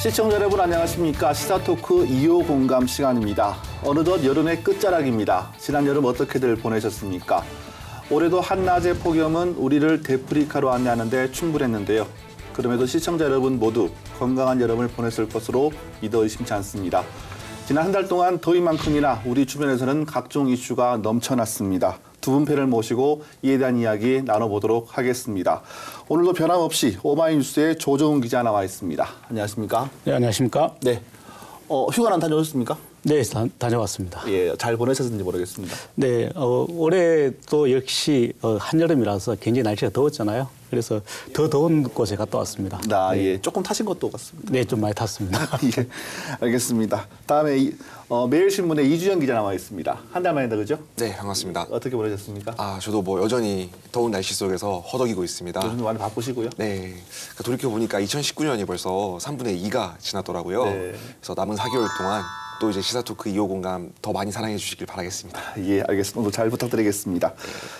시청자 여러분 안녕하십니까. 시사토크 2호 공감 시간입니다. 어느덧 여름의 끝자락입니다. 지난 여름 어떻게들 보내셨습니까? 올해도 한낮의 폭염은 우리를 데프리카로 안내하는데 충분했는데요. 그럼에도 시청자 여러분 모두 건강한 여름을 보냈을 것으로 믿어 의심치 않습니다. 지난 한 달 동안 더위만큼이나 우리 주변에서는 각종 이슈가 넘쳐났습니다. 두 분패를 모시고 이에 대한 이야기 나눠보도록 하겠습니다. 오늘도 변함없이 오마이뉴스의 조정훈 기자 나와 있습니다. 안녕하십니까? 네, 안녕하십니까? 네. 휴가는 다녀오셨습니까? 네, 다녀왔습니다. 예, 잘 보내셨는지 모르겠습니다. 네, 올해도 역시 한여름이라서 굉장히 날씨가 더웠잖아요. 그래서 더 더운 곳에 갔다 왔습니다. 예, 조금 타신 것도 같습니다. 네, 좀 많이 탔습니다. 예, 알겠습니다. 다음에 매일신문의 이주영 기자 나와 있습니다. 한 달 만이다, 그죠? 네, 반갑습니다. 어떻게 보내셨습니까? 저도 여전히 더운 날씨 속에서 허덕이고 있습니다. 요즘 많이 바쁘시고요? 네, 돌이켜보니까 2019년이 벌써 3분의 2가 지났더라고요. 네. 그래서 남은 4개월 동안 또 이제 시사토크 2호 공감 더 많이 사랑해 주시길 바라겠습니다. 예, 알겠습니다. 오늘 잘 부탁드리겠습니다.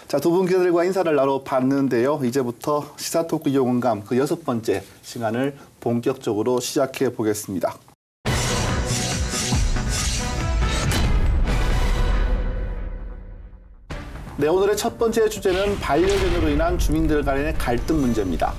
자, 두 분 기자들과 인사를 나눠봤는데요. 이제부터 시사토크 2호 공감 그 6번째 시간을 본격적으로 시작해 보겠습니다. 네, 오늘의 첫 번째 주제는 반려견으로 인한 주민들 간의 갈등 문제입니다.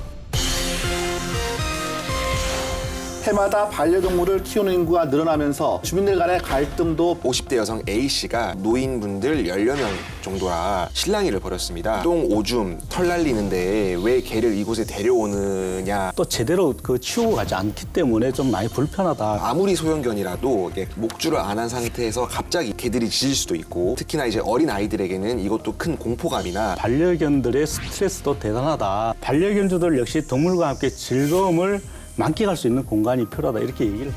해마다 반려동물을 키우는 인구가 늘어나면서 주민들 간의 갈등도 50대 여성 A씨가 노인분들 10여 명 정도라 실랑이를 벌였습니다. 똥, 오줌, 털 날리는데 왜 개를 이곳에 데려오느냐. 또 제대로 치우고 가지 않기 때문에 좀 많이 불편하다. 아무리 소형견이라도 목줄을 안 한 상태에서 갑자기 개들이 짖을 수도 있고, 특히나 이제 어린 아이들에게는 이것도 큰 공포감이나 반려견들의 스트레스도 대단하다. 반려견주들 역시 동물과 함께 즐거움을 만끽할 수 있는 공간이 필요하다, 이렇게 얘기를.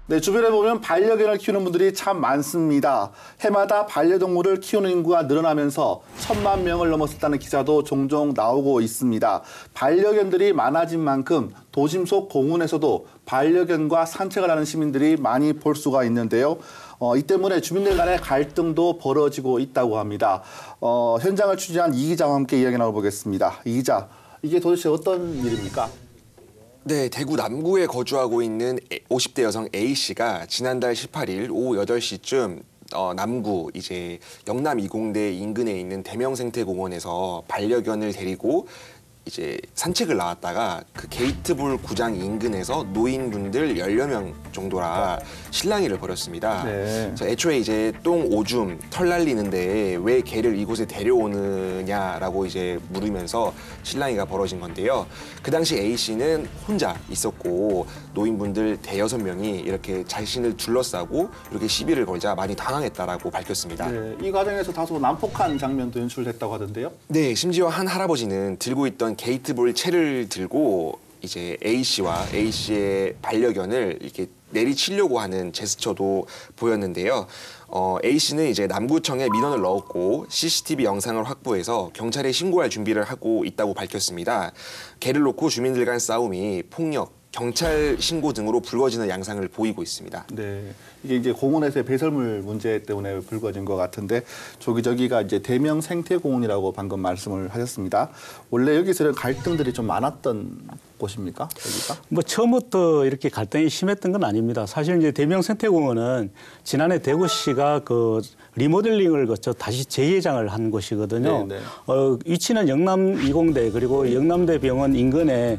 네, 주변에 보면 반려견을 키우는 분들이 참 많습니다. 해마다 반려동물을 키우는 인구가 늘어나면서 1000만 명을 넘었다는 기사도 종종 나오고 있습니다. 반려견들이 많아진 만큼 도심 속 공원에서도 반려견과 산책을 하는 시민들이 많이 볼 수가 있는데요. 이 때문에 주민들 간의 갈등도 벌어지고 있다고 합니다. 현장을 취재한 이 기자와 함께 이야기 나눠보겠습니다. 이 기자, 이게 도대체 어떤 일입니까? 네, 대구 남구에 거주하고 있는 50대 여성 A씨가 지난달 18일 오후 8시쯤 남구 이제 영남 2공대 인근에 있는 대명생태공원에서 반려견을 데리고 이제 산책을 나왔다가 그 게이트볼 구장 인근에서 노인분들 10여 명 정도라 실랑이를 벌였습니다. 네. 그래서 애초에 이제 똥, 오줌, 털 날리는데 왜 개를 이곳에 데려오느냐라고 이제 물으면서 실랑이가 벌어진 건데요. 그 당시 A씨는 혼자 있었고 노인분들 대여섯 명이 이렇게 자신을 둘러싸고 이렇게 시비를 걸자 많이 당황했다라고 밝혔습니다. 네, 이 과정에서 다소 난폭한 장면도 연출됐다고 하던데요. 네, 심지어 한 할아버지는 들고 있던 게이트볼 채를 들고 이제 A씨와 A씨의 반려견을 이렇게 내리치려고 하는 제스처도 보였는데요. A씨는 이제 남구청에 민원을 넣었고 CCTV 영상을 확보해서 경찰에 신고할 준비를 하고 있다고 밝혔습니다. 개를 놓고 주민들 간 싸움이 폭력, 경찰 신고 등으로 불거지는 양상을 보이고 있습니다. 네, 이게 이제 공원에서의 배설물 문제 때문에 불거진 것 같은데 저기가 이제 대명 생태공원이라고 방금 말씀을 하셨습니다. 원래 여기서는 갈등들이 좀 많았던 곳입니까? 여기가? 처음부터 이렇게 갈등이 심했던 건 아닙니다. 사실 이제 대명 생태공원은 지난해 대구시가 리모델링을 거쳐 다시 재개장을 한 곳이거든요. 네, 네. 위치는 영남 2공대 그리고 영남대 병원 인근에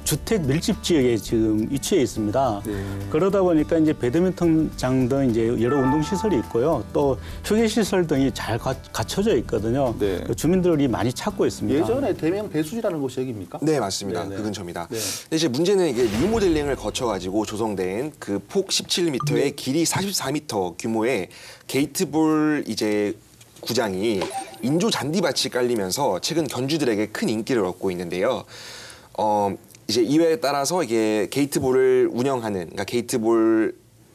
주택 밀집 지역에 지금 위치해 있습니다. 네. 그러다 보니까 이제 배드민턴장 등 이제 여러 운동 시설이 있고요. 또 휴게 시설 등이 잘 갖춰져 있거든요. 네. 주민들이 많이 찾고 있습니다. 예전에 대명 배수지라는 곳이 여기입니까? 네, 맞습니다. 네네. 그 근처입니다. 네. 근데 이제 문제는 이게 리모델링을 거쳐가지고 조성된 그 폭 17m에 길이 44m 규모의 게이트볼 이제 구장이 인조 잔디밭이 깔리면서 최근 견주들에게 큰 인기를 얻고 있는데요. 이제 이외에 따라서 이게 게이트볼을 운영하는, 그러니까 게이트볼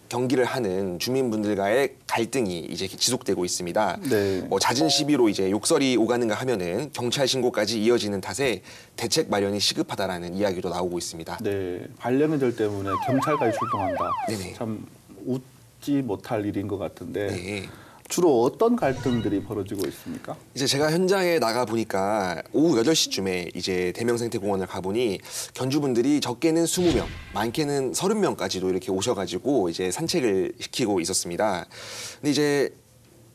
경기를 하는 주민분들과의 갈등이 이제 지속되고 있습니다. 네. 잦은 시비로 이제 욕설이 오가는가 하면은 경찰 신고까지 이어지는 탓에 대책 마련이 시급하다라는 이야기도 나오고 있습니다. 네, 반려견들 때문에 경찰까지 출동한다. 네네. 참 웃지 못할 일인 것 같은데. 네. 주로 어떤 갈등들이 벌어지고 있습니까? 이제 제가 현장에 나가 보니까 오후 8시쯤에 이제 대명생태공원을 가보니 견주분들이 적게는 20명, 많게는 30명까지도 이렇게 오셔가지고 이제 산책을 시키고 있었습니다. 근데 이제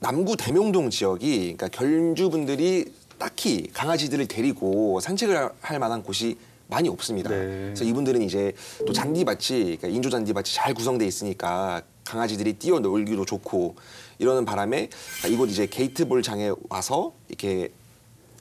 남구 대명동 지역이 그러니까 견주분들이 딱히 강아지들을 데리고 산책을 할 만한 곳이 많이 없습니다. 네. 그래서 이분들은 이제 또 잔디밭이 그러니까 인조 잔디밭이 잘 구성돼 있으니까 강아지들이 뛰어놀기도 좋고 이러는 바람에 이곳 이제 게이트볼장에 와서 이렇게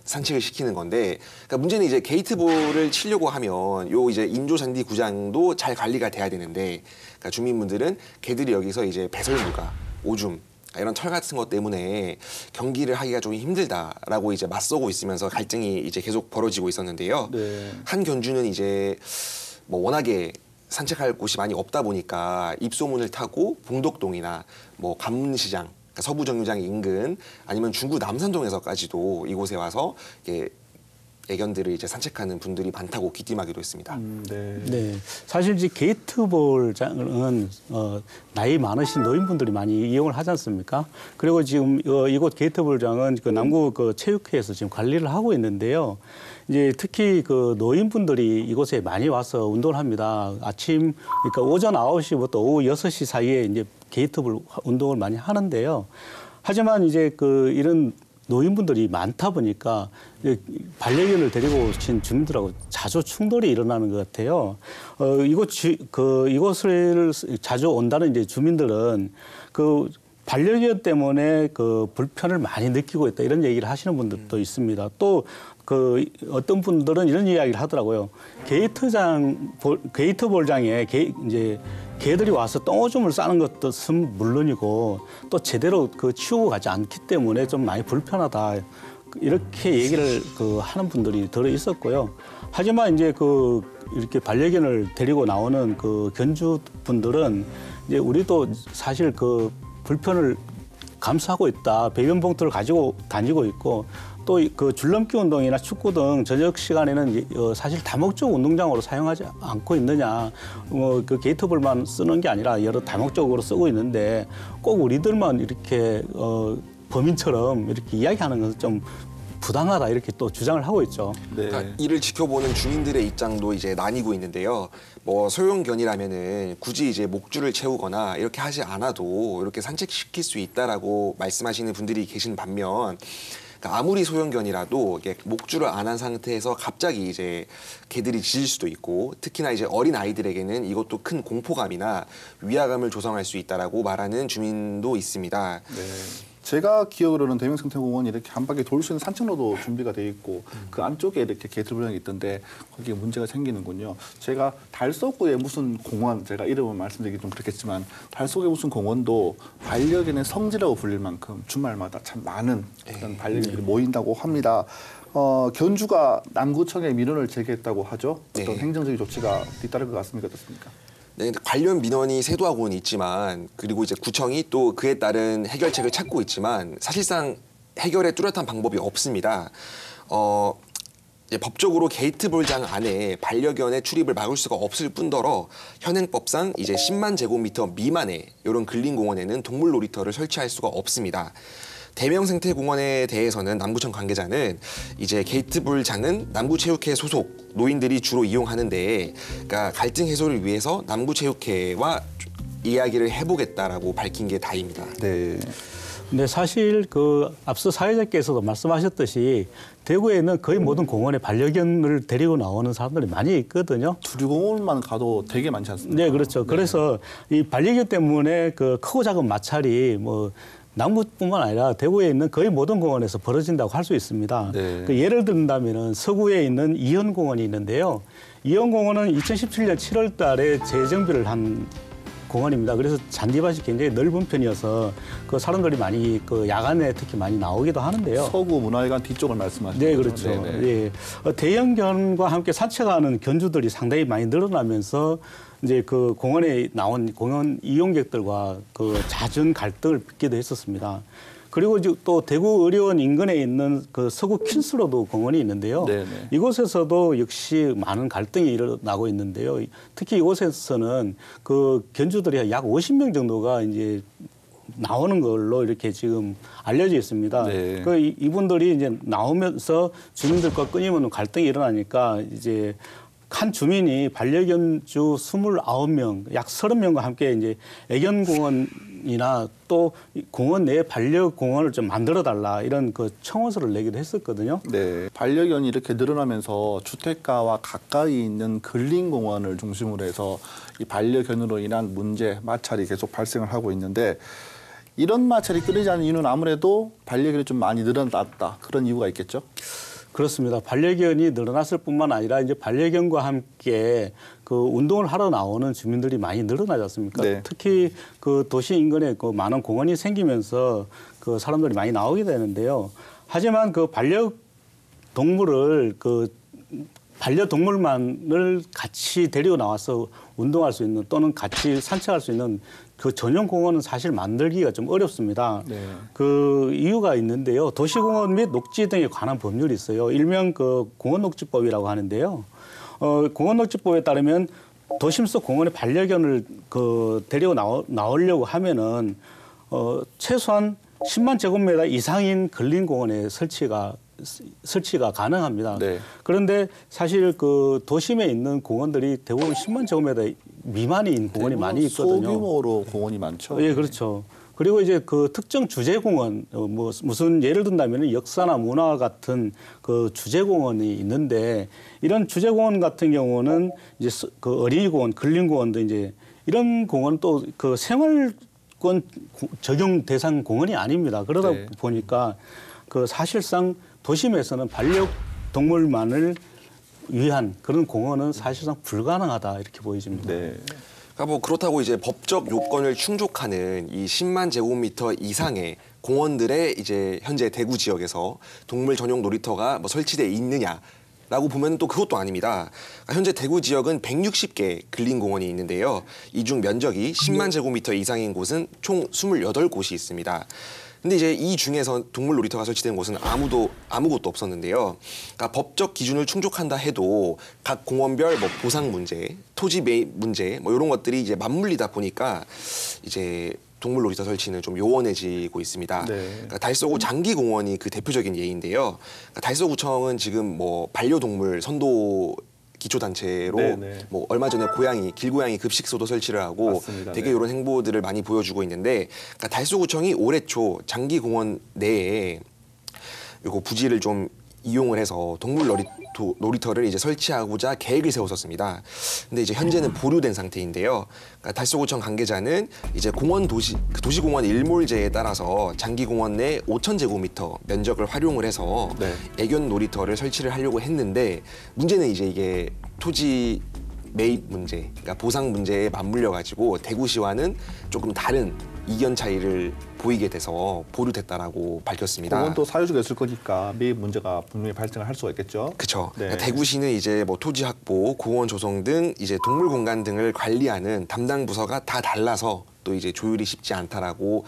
산책을 시키는 건데, 그러니까 문제는 이제 게이트볼을 치려고 하면 요 이제 인조 잔디 구장도 잘 관리가 돼야 되는데, 그러니까 주민분들은 개들이 여기서 이제 배설물과 오줌 이런 털 같은 것 때문에 경기를 하기가 좀 힘들다라고 이제 맞서고 있으면서 갈등이 이제 계속 벌어지고 있었는데요. 네. 한 견주는 이제 뭐 워낙에 산책할 곳이 많이 없다 보니까 입소문을 타고 봉덕동이나 뭐 관문시장, 그러니까 서부정류장 인근 아니면 중구 남산동에서까지도 이곳에 와서 이게 애견들을 이제 산책하는 분들이 많다고 귀띔하기도 했습니다. 네. 네, 사실 이제 게이트볼장은 나이 많으신 노인분들이 많이 이용을 하지 않습니까? 그리고 지금 이곳 게이트볼장은 그 남구 그 체육회에서 지금 관리를 하고 있는데요. 이제 특히 그 노인분들이 이곳에 많이 와서 운동을 합니다. 아침 그러니까 오전 9시부터 오후 6시 사이에 이제 게이트볼 운동을 많이 하는데요. 하지만 이제 그 이런 노인분들이 많다 보니까 반려견을 데리고 오신 주민들하고 자주 충돌이 일어나는 것 같아요. 이곳을 자주 온다는 이제 주민들은 그 반려견 때문에 그 불편을 많이 느끼고 있다 이런 얘기를 하시는 분들도 있습니다. 또 그 어떤 분들은 이런 이야기를 하더라고요. 게이트볼장에 이제 개들이 와서 똥오줌을 싸는 것은 물론이고 또 제대로 그 치우고 가지 않기 때문에 좀 많이 불편하다 이렇게 얘기를 그 하는 분들이 들어 있었고요. 하지만 이제 그 이렇게 반려견을 데리고 나오는 그 견주분들은 이제 우리도 사실 그 불편을 감수하고 있다. 배변 봉투를 가지고 다니고 있고 또 그 줄넘기 운동이나 축구 등 저녁 시간에는 사실 다목적 운동장으로 사용하지 않고 있느냐. 그 게이트볼만 쓰는 게 아니라 여러 다목적으로 쓰고 있는데 꼭 우리들만 이렇게 범인처럼 이렇게 이야기하는 것은 좀 부당하다 이렇게 또 주장을 하고 있죠. 네. 그러니까 이를 지켜보는 주민들의 입장도 이제 나뉘고 있는데요. 뭐 소형견이라면은 굳이 이제 목줄을 채우거나 이렇게 하지 않아도 이렇게 산책시킬 수 있다라고 말씀하시는 분들이 계신 반면, 그러니까 아무리 소형견이라도 이게 목줄을 안 한 상태에서 갑자기 이제 개들이 짖을 수도 있고, 특히나 이제 어린 아이들에게는 이것도 큰 공포감이나 위화감을 조성할 수 있다라고 말하는 주민도 있습니다. 네. 제가 기억으로는 대명생태공원이 이렇게 한 바퀴 돌 수 있는 산책로도 준비가 돼 있고 그 안쪽에 이렇게 게이트볼장이 있던데 거기에 문제가 생기는군요. 제가 달서구에 무슨 공원, 제가 이름을 말씀드리기 좀 그렇겠지만 달서구에 무슨 공원도 반려견의 성지라고 불릴 만큼 주말마다 참 많은 그런 반려견들이 모인다고 합니다. 견주가 남구청에 민원을 제기했다고 하죠. 어떤 네. 행정적인 조치가 뒤따를 것 같습니까? 어떻습니까? 네, 관련 민원이 세도하고는 있지만, 그리고 이제 구청이 또 그에 따른 해결책을 찾고 있지만 사실상 해결에 뚜렷한 방법이 없습니다. 이제 법적으로 게이트볼장 안에 반려견의 출입을 막을 수가 없을 뿐더러 현행법상 이제 10만 제곱미터 미만의 이런 근린공원에는 동물 놀이터를 설치할 수가 없습니다. 대명생태공원에 대해서는 남구청 관계자는 이제 게이트볼장은 남구체육회 소속 노인들이 주로 이용하는데, 그러니까 갈등 해소를 위해서 남구체육회와 이야기를 해보겠다라고 밝힌 게 다입니다. 네. 근데 사실 그 앞서 사회자께서도 말씀하셨듯이 대구에는 거의 모든 공원에 반려견을 데리고 나오는 사람들이 많이 있거든요. 두류공원만 가도 되게 많지 않습니까? 네, 그렇죠. 네. 그래서 이 반려견 때문에 그 크고 작은 마찰이 뭐 남구뿐만 아니라 대구에 있는 거의 모든 공원에서 벌어진다고 할 수 있습니다. 네. 그 예를 든다면은 서구에 있는 이현공원이 있는데요. 이현공원은 2017년 7월 달에 재정비를 한 공원입니다. 그래서 잔디밭이 굉장히 넓은 편이어서 그 사람들이 많이 그 야간에 특히 많이 나오기도 하는데요. 서구 문화회관 뒤쪽을 말씀하시는 네, 거죠? 그렇죠. 네네. 예. 대형견과 함께 산책하는 견주들이 상당히 많이 늘어나면서 이제 그 공원에 나온 공원 이용객들과 그 잦은 갈등을 빚기도 했었습니다. 그리고 또 대구의료원 인근에 있는 그 서구 퀸스로드 공원이 있는데요. 네네. 이곳에서도 역시 많은 갈등이 일어나고 있는데요. 특히 이곳에서는 그 견주들이 약 50명 정도가 이제 나오는 걸로 이렇게 지금 알려져 있습니다. 네. 이분들이 이제 나오면서 주민들과 끊임없는 갈등이 일어나니까 이제 한 주민이 반려견주 29명, 약 30명과 함께 이제 애견공원이나 또 공원 내에 반려공원을 좀 만들어달라 이런 그 청원서를 내기도 했었거든요. 네, 반려견이 이렇게 늘어나면서 주택가와 가까이 있는 근린공원을 중심으로 해서 이 반려견으로 인한 문제, 마찰이 계속 발생을 하고 있는데 이런 마찰이 끊이지 않는 이유는 아무래도 반려견이 좀 많이 늘어났다. 그런 이유가 있겠죠? 그렇습니다. 반려견이 늘어났을 뿐만 아니라 이제 반려견과 함께 그 운동을 하러 나오는 주민들이 많이 늘어나지 않습니까? 네. 특히 그 도시 인근에 그 많은 공원이 생기면서 그 사람들이 많이 나오게 되는데요. 하지만 그 반려동물만을 같이 데리고 나와서 운동할 수 있는 또는 같이 산책할 수 있는 그 전용 공원은 사실 만들기가 좀 어렵습니다. 네. 그 이유가 있는데요. 도시공원 및 녹지 등에 관한 법률이 있어요. 일명 그 공원녹지법이라고 하는데요. 공원녹지법에 따르면 도심 속 공원에 반려견을 그 데리고 나오려고 하면은 최소한 10만 제곱미터 이상인 근린공원에 설치가 가능합니다. 네. 그런데 사실 그 도심에 있는 공원들이 대부분 10만 제곱미터 미만인 공원이 많이 있거든요. 소규모로 공원이 많죠. 예, 그렇죠. 그리고 이제 그 특정 주제공원, 무슨 예를 든다면 역사나 문화 같은 그 주제공원이 있는데 이런 주제공원 같은 경우는 이제 그 어린이공원, 근린공원도 이제 이런 공원은 또 그 생활권 적용 대상 공원이 아닙니다. 그러다 네. 보니까 그 사실상 도심에서는 반려동물만을 위한 그런 공원은 사실상 불가능하다 이렇게 보여집니다. 네. 그러니까 뭐 그렇다고 이제 법적 요건을 충족하는 이 10만 제곱미터 이상의 공원들의 이제 현재 대구 지역에서 동물 전용 놀이터가 뭐 설치돼 있느냐라고 보면 또 그것도 아닙니다. 그러니까 현재 대구 지역은 160개 근린공원이 있는데요. 이 중 면적이 10만 제곱미터 이상인 곳은 총 28곳이 있습니다. 근데 이제 이 중에서 동물 놀이터가 설치된 곳은 아무것도 없었는데요. 그러니까 법적 기준을 충족한다 해도 각 공원별 뭐 보상 문제, 토지 매입 문제 뭐 이런 것들이 이제 맞물리다 보니까 이제 동물 놀이터 설치는 좀 요원해지고 있습니다. 네. 그러니까 달서구 장기공원이 그 대표적인 예인데요. 그러니까 달서구청은 지금 뭐 반려동물 선도 기초단체로 네네. 뭐 얼마 전에 길고양이 급식소도 설치를 하고 맞습니다. 되게 네. 이런 행보들을 많이 보여주고 있는데 그러니까 달서구청이 올해 초 장기공원 내에 이거 부지를 좀 이용을 해서 동물 놀이터를 이제 설치하고자 계획을 세웠었습니다. 근데 이제 현재는 보류된 상태인데요. 그러니까 달서구청 관계자는 이제 도시공원 일몰제에 따라서 장기공원 내 5,000제곱미터 면적을 활용을 해서 네. 애견 놀이터를 설치를 하려고 했는데 문제는 이제 이게 토지 매입 문제, 그러니까 보상 문제에 맞물려 가지고 대구시와는 조금 다른 이견 차이를 보이게 돼서 보류됐다라고 밝혔습니다. 공원도 사유지가 있을 거니까 매입 문제가 분명히 발생을 할 수가 있겠죠. 그렇죠. 네. 그러니까 대구시는 이제 뭐 토지 확보, 공원 조성 등 이제 동물 공간 등을 관리하는 담당 부서가 다 달라서 또 이제 조율이 쉽지 않다라고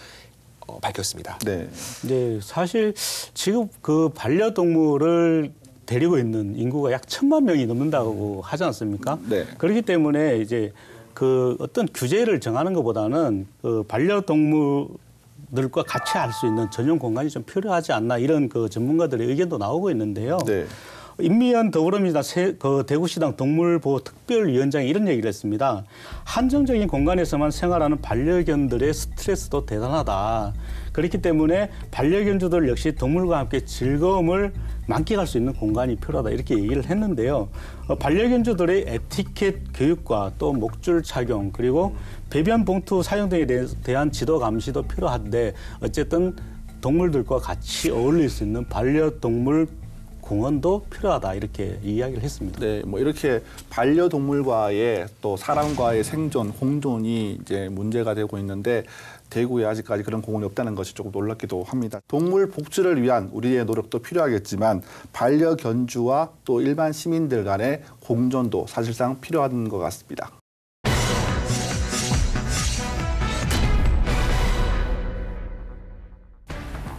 밝혔습니다. 네. 네, 사실 지금 그 반려동물을 데리고 있는 인구가 약 1,000만 명이 넘는다고 하지 않습니까? 네. 그렇기 때문에 이제 그 어떤 규제를 정하는 것보다는 그 반려동물들과 같이 할 수 있는 전용 공간이 좀 필요하지 않나 이런 그 전문가들의 의견도 나오고 있는데요. 네. 임미연 더불어민주당 대구시당 동물보호특별위원장이 이런 얘기를 했습니다. 한정적인 공간에서만 생활하는 반려견들의 스트레스도 대단하다. 그렇기 때문에 반려견주들 역시 동물과 함께 즐거움을 만끽할 수 있는 공간이 필요하다. 이렇게 얘기를 했는데요. 반려견주들의 에티켓 교육과 또 목줄 착용 그리고 배변 봉투 사용 등에 대한 지도 감시도 필요한데 어쨌든 동물들과 같이 어울릴 수 있는 반려동물 공원도 필요하다 이렇게 이야기를 했습니다. 네, 뭐 이렇게 반려동물과의 또 사람과의 생존, 공존이 이제 문제가 되고 있는데 대구에 아직까지 그런 공원이 없다는 것이 조금 놀랍기도 합니다. 동물 복지를 위한 우리의 노력도 필요하겠지만 반려견주와 또 일반 시민들 간의 공존도 사실상 필요한 것 같습니다.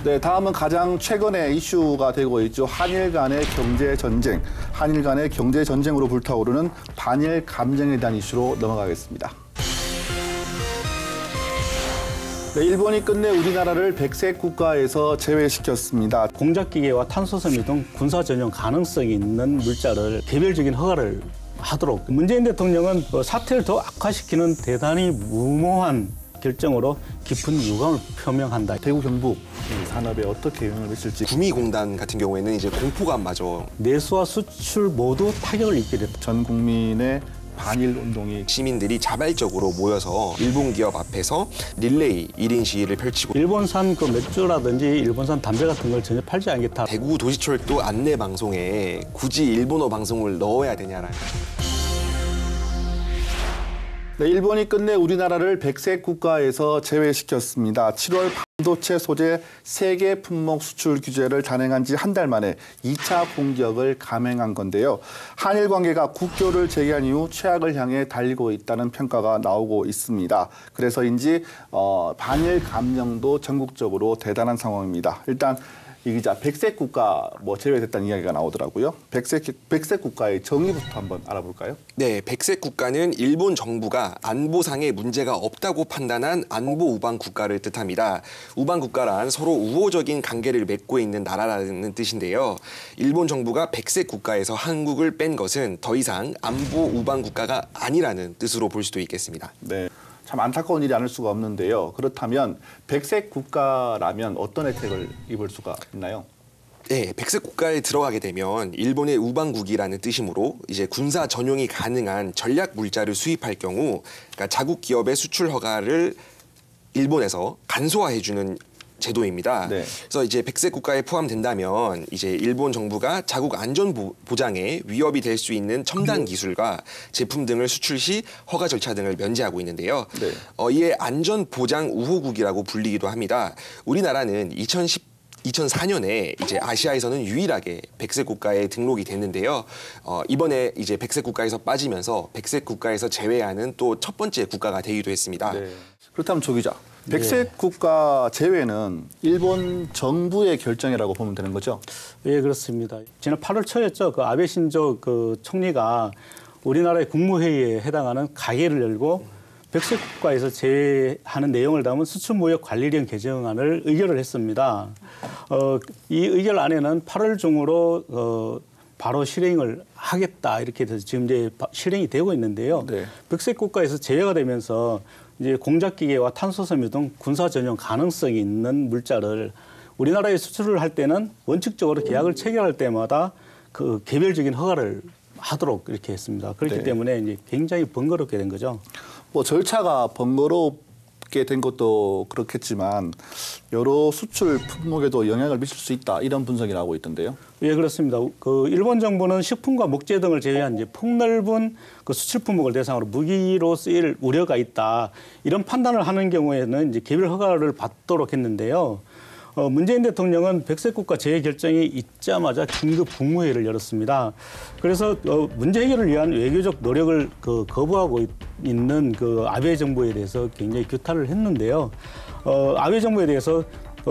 네, 다음은 가장 최근에 이슈가 되고 있죠. 한일 간의 경제 전쟁. 한일 간의 경제 전쟁으로 불타오르는 반일 감정에 대한 이슈로 넘어가겠습니다. 네, 일본이 끝내 우리나라를 백색 국가에서 제외시켰습니다. 공작기계와 탄소섬유 등 군사 전용 가능성이 있는 물자를 개별적인 허가를 하도록 문재인 대통령은 사태를 더 악화시키는 대단히 무모한 결정으로 깊은 유감을 표명한다. 대구 경북 산업에 어떻게 영향을 미칠지. 구미공단 같은 경우에는 이제 공포감마저 내수와 수출 모두 타격을 입게 됐다. 전 국민의 반일 운동이 시민들이 자발적으로 모여서 일본 기업 앞에서 릴레이 1인 시위를 펼치고 일본산 그 맥주라든지 일본산 담배 같은 걸 전혀 팔지 않겠다. 대구 도시철도 안내 방송에 굳이 일본어 방송을 넣어야 되냐라는. 네, 일본이 끝내 우리나라를 백색 국가에서 제외시켰습니다. 7월 반도체 소재 세계 품목 수출 규제를 단행한 지 한 달 만에 2차 공격을 감행한 건데요. 한일 관계가 국교를 재개한 이후 최악을 향해 달리고 있다는 평가가 나오고 있습니다. 그래서인지 반일 감정도 전국적으로 대단한 상황입니다. 일단 이 기자, 백색 국가 제외됐다는 이야기가 나오더라고요. 백색 국가의 정의부터 한번 알아볼까요? 네, 백색 국가는 일본 정부가 안보상에 문제가 없다고 판단한 안보 우방 국가를 뜻합니다. 우방 국가란 서로 우호적인 관계를 맺고 있는 나라라는 뜻인데요. 일본 정부가 백색 국가에서 한국을 뺀 것은 더 이상 안보 우방 국가가 아니라는 뜻으로 볼 수도 있겠습니다. 네. 참 안타까운 일이 아닐 수가 없는데요. 그렇다면 백색 국가라면 어떤 혜택을 입을 수가 있나요? 네, 백색 국가에 들어가게 되면 일본의 우방국이라는 뜻이므로 이제 군사 전용이 가능한 전략 물자를 수입할 경우 그러니까 자국 기업의 수출 허가를 일본에서 간소화해주는 제도입니다. 네. 그래서 이제 백색 국가에 포함된다면 이제 일본 정부가 자국 안전 보장에 위협이 될 수 있는 첨단 기술과 제품 등을 수출 시 허가 절차 등을 면제하고 있는데요. 네. 이에 안전 보장 우호국이라고 불리기도 합니다. 우리나라는 2004년에 이제 아시아에서는 유일하게 백색 국가에 등록이 됐는데요. 이번에 이제 백색 국가에서 빠지면서 백색 국가에서 제외하는 또 첫 번째 국가가 되기도 했습니다. 네. 그렇다면 조 기자, 백색 국가 제외는 일본 정부의 결정이라고 보면 되는 거죠? 예, 그렇습니다. 지난 8월 초였죠. 그 아베 신조 그 총리가 우리나라의 국무회의에 해당하는 가계를 열고 백색 국가에서 제외하는 내용을 담은 수출무역관리령 개정안을 의결을 했습니다. 이 의결안에는 8월 중으로 바로 실행을 하겠다 이렇게 돼서 지금 이제 실행이 되고 있는데요. 네. 백색 국가에서 제외가 되면서 이제 공작기계와 탄소섬유 등 군사 전용 가능성이 있는 물자를 우리나라에 수출을 할 때는 원칙적으로 계약을 체결할 때마다 그 개별적인 허가를 하도록 이렇게 했습니다. 그렇기 네. 때문에 이제 굉장히 번거롭게 된 거죠. 절차가 번거롭게 된 것도 그렇겠지만 여러 수출 품목에도 영향을 미칠 수 있다 이런 분석이 나오고 있던데요. 예, 그렇습니다. 그 일본 정부는 식품과 목재 등을 제외한 이제 폭넓은 그 수출 품목을 대상으로 무기로 쓰일 우려가 있다 이런 판단을 하는 경우에는 이제 개별 허가를 받도록 했는데요. 문재인 대통령은 백색 국가 제외 결정이 있자마자 긴급 국무회의를 열었습니다. 그래서 문제 해결을 위한 외교적 노력을 거부하고 있는 그 아베 정부에 대해서 굉장히 규탄을 했는데요. 아베 정부에 대해서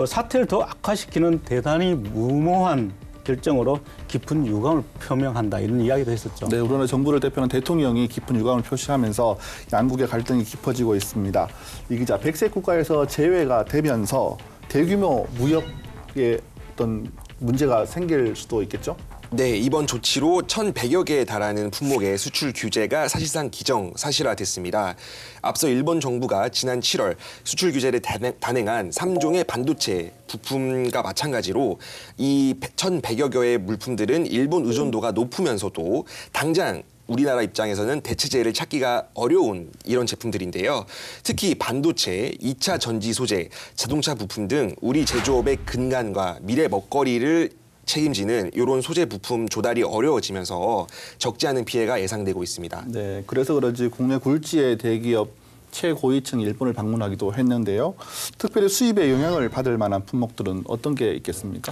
사태를 더 악화시키는 대단히 무모한 결정으로 깊은 유감을 표명한다 이런 이야기도 했었죠. 네, 우리나라 정부를 대표하는 대통령이 깊은 유감을 표시하면서 양국의 갈등이 깊어지고 있습니다. 이 기자, 백색 국가에서 제외가 되면서 대규모 무역의 어떤 문제가 생길 수도 있겠죠? 네, 이번 조치로 1,100여 개에 달하는 품목의 수출 규제가 사실상 기정사실화됐습니다. 앞서 일본 정부가 지난 7월 수출 규제를 단행한 3종의 반도체 부품과 마찬가지로 이 1,100여 개의 물품들은 일본 의존도가 높으면서도 당장 우리나라 입장에서는 대체제를 찾기가 어려운 이런 제품들인데요. 특히 반도체, 2차 전지 소재, 자동차 부품 등 우리 제조업의 근간과 미래 먹거리를 책임지는 이런 소재 부품 조달이 어려워지면서 적지 않은 피해가 예상되고 있습니다. 네, 그래서 그런지 국내 굴지의 대기업 최고위층이 일본을 방문하기도 했는데요. 특별히 수입에 영향을 받을 만한 품목들은 어떤 게 있겠습니까?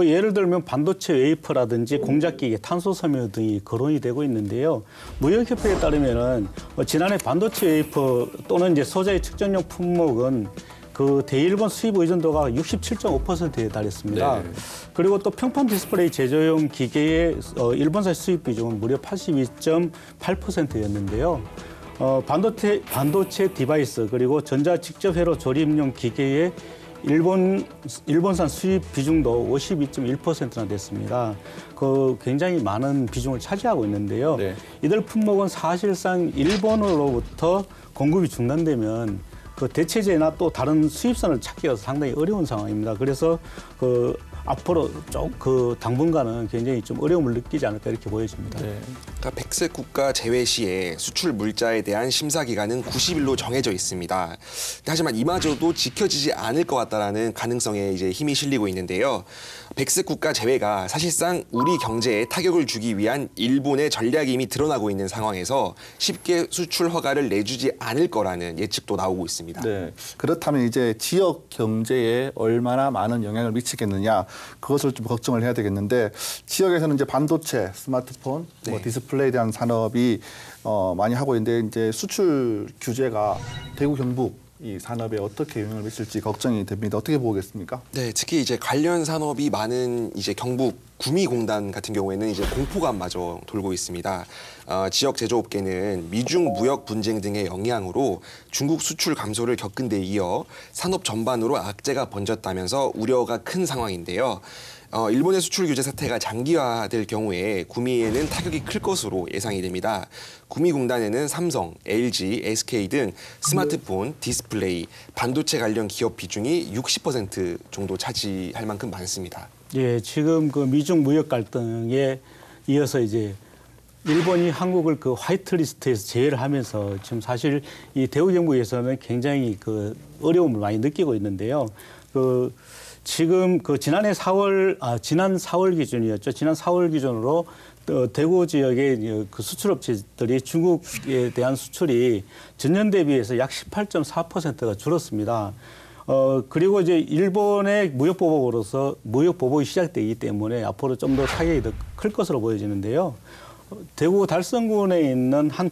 예를 들면 반도체 웨이퍼라든지 공작기계, 탄소섬유 등이 거론이 되고 있는데요. 무역협회에 따르면은 지난해 반도체 웨이퍼 또는 이제 소재 측정용 품목은 그 대일본 수입 의존도가 67.5%에 달했습니다. 네. 그리고 또 평판 디스플레이 제조용 기계의 일본사 수입 비중은 무려 82.8%였는데요. 반도체 디바이스 그리고 전자 직접회로 조립용 기계의 일본산 수입 비중도 52.1%나 됐습니다. 굉장히 많은 비중을 차지하고 있는데요. 네. 이들 품목은 사실상 일본으로부터 공급이 중단되면 대체제나 또 다른 수입선을 찾기가 상당히 어려운 상황입니다. 그래서 앞으로 당분간은 굉장히 좀 어려움을 느끼지 않을까 이렇게 보여집니다. 네. 그러니까 백색 국가 제외 시에 수출 물자에 대한 심사 기간은 90일로 정해져 있습니다. 하지만 이마저도 지켜지지 않을 것 같다라는 가능성에 이제 힘이 실리고 있는데요. 백색 국가 제외가 사실상 우리 경제에 타격을 주기 위한 일본의 전략이 이미 드러나고 있는 상황에서 쉽게 수출 허가를 내주지 않을 거라는 예측도 나오고 있습니다. 네. 그렇다면 이제 지역 경제에 얼마나 많은 영향을 미치겠느냐 그것을 좀 걱정을 해야 되겠는데 지역에서는 이제 반도체, 스마트폰, 뭐 디스플레이에 대한 산업이 많이 하고 있는데 이제 수출 규제가 대구 경북 이 산업에 어떻게 영향을 미칠지 걱정이 됩니다. 어떻게 보겠습니까? 네, 특히 이제 관련 산업이 많은 이제 경북 구미공단 같은 경우에는 이제 공포감마저 돌고 있습니다. 지역 제조업계는 미중 무역 분쟁 등의 영향으로 중국 수출 감소를 겪은 데 이어 산업 전반으로 악재가 번졌다면서 우려가 큰 상황인데요. 일본의 수출 규제 사태가 장기화될 경우에 구미에는 타격이 클 것으로 예상이 됩니다. 구미공단에는 삼성, LG, SK 등 스마트폰, 디스플레이, 반도체 관련 기업 비중이 60% 정도 차지할 만큼 많습니다. 예, 지금 미중 무역 갈등에 이어서 이제 일본이 한국을 화이트리스트에서 제외를 하면서 지금 사실 이 대우 경북에서는 굉장히 어려움을 많이 느끼고 있는데요. 지금 지난 4월 기준이었죠. 지난 4월 기준으로 대구 지역의 수출업체들이 중국에 대한 수출이 전년 대비해서 약 18.4%가 줄었습니다. 그리고 이제 일본의 무역 보복이 시작되기 때문에 앞으로 좀 더 타격이 더 클 것으로 보여지는데요. 대구 달성군에 있는 한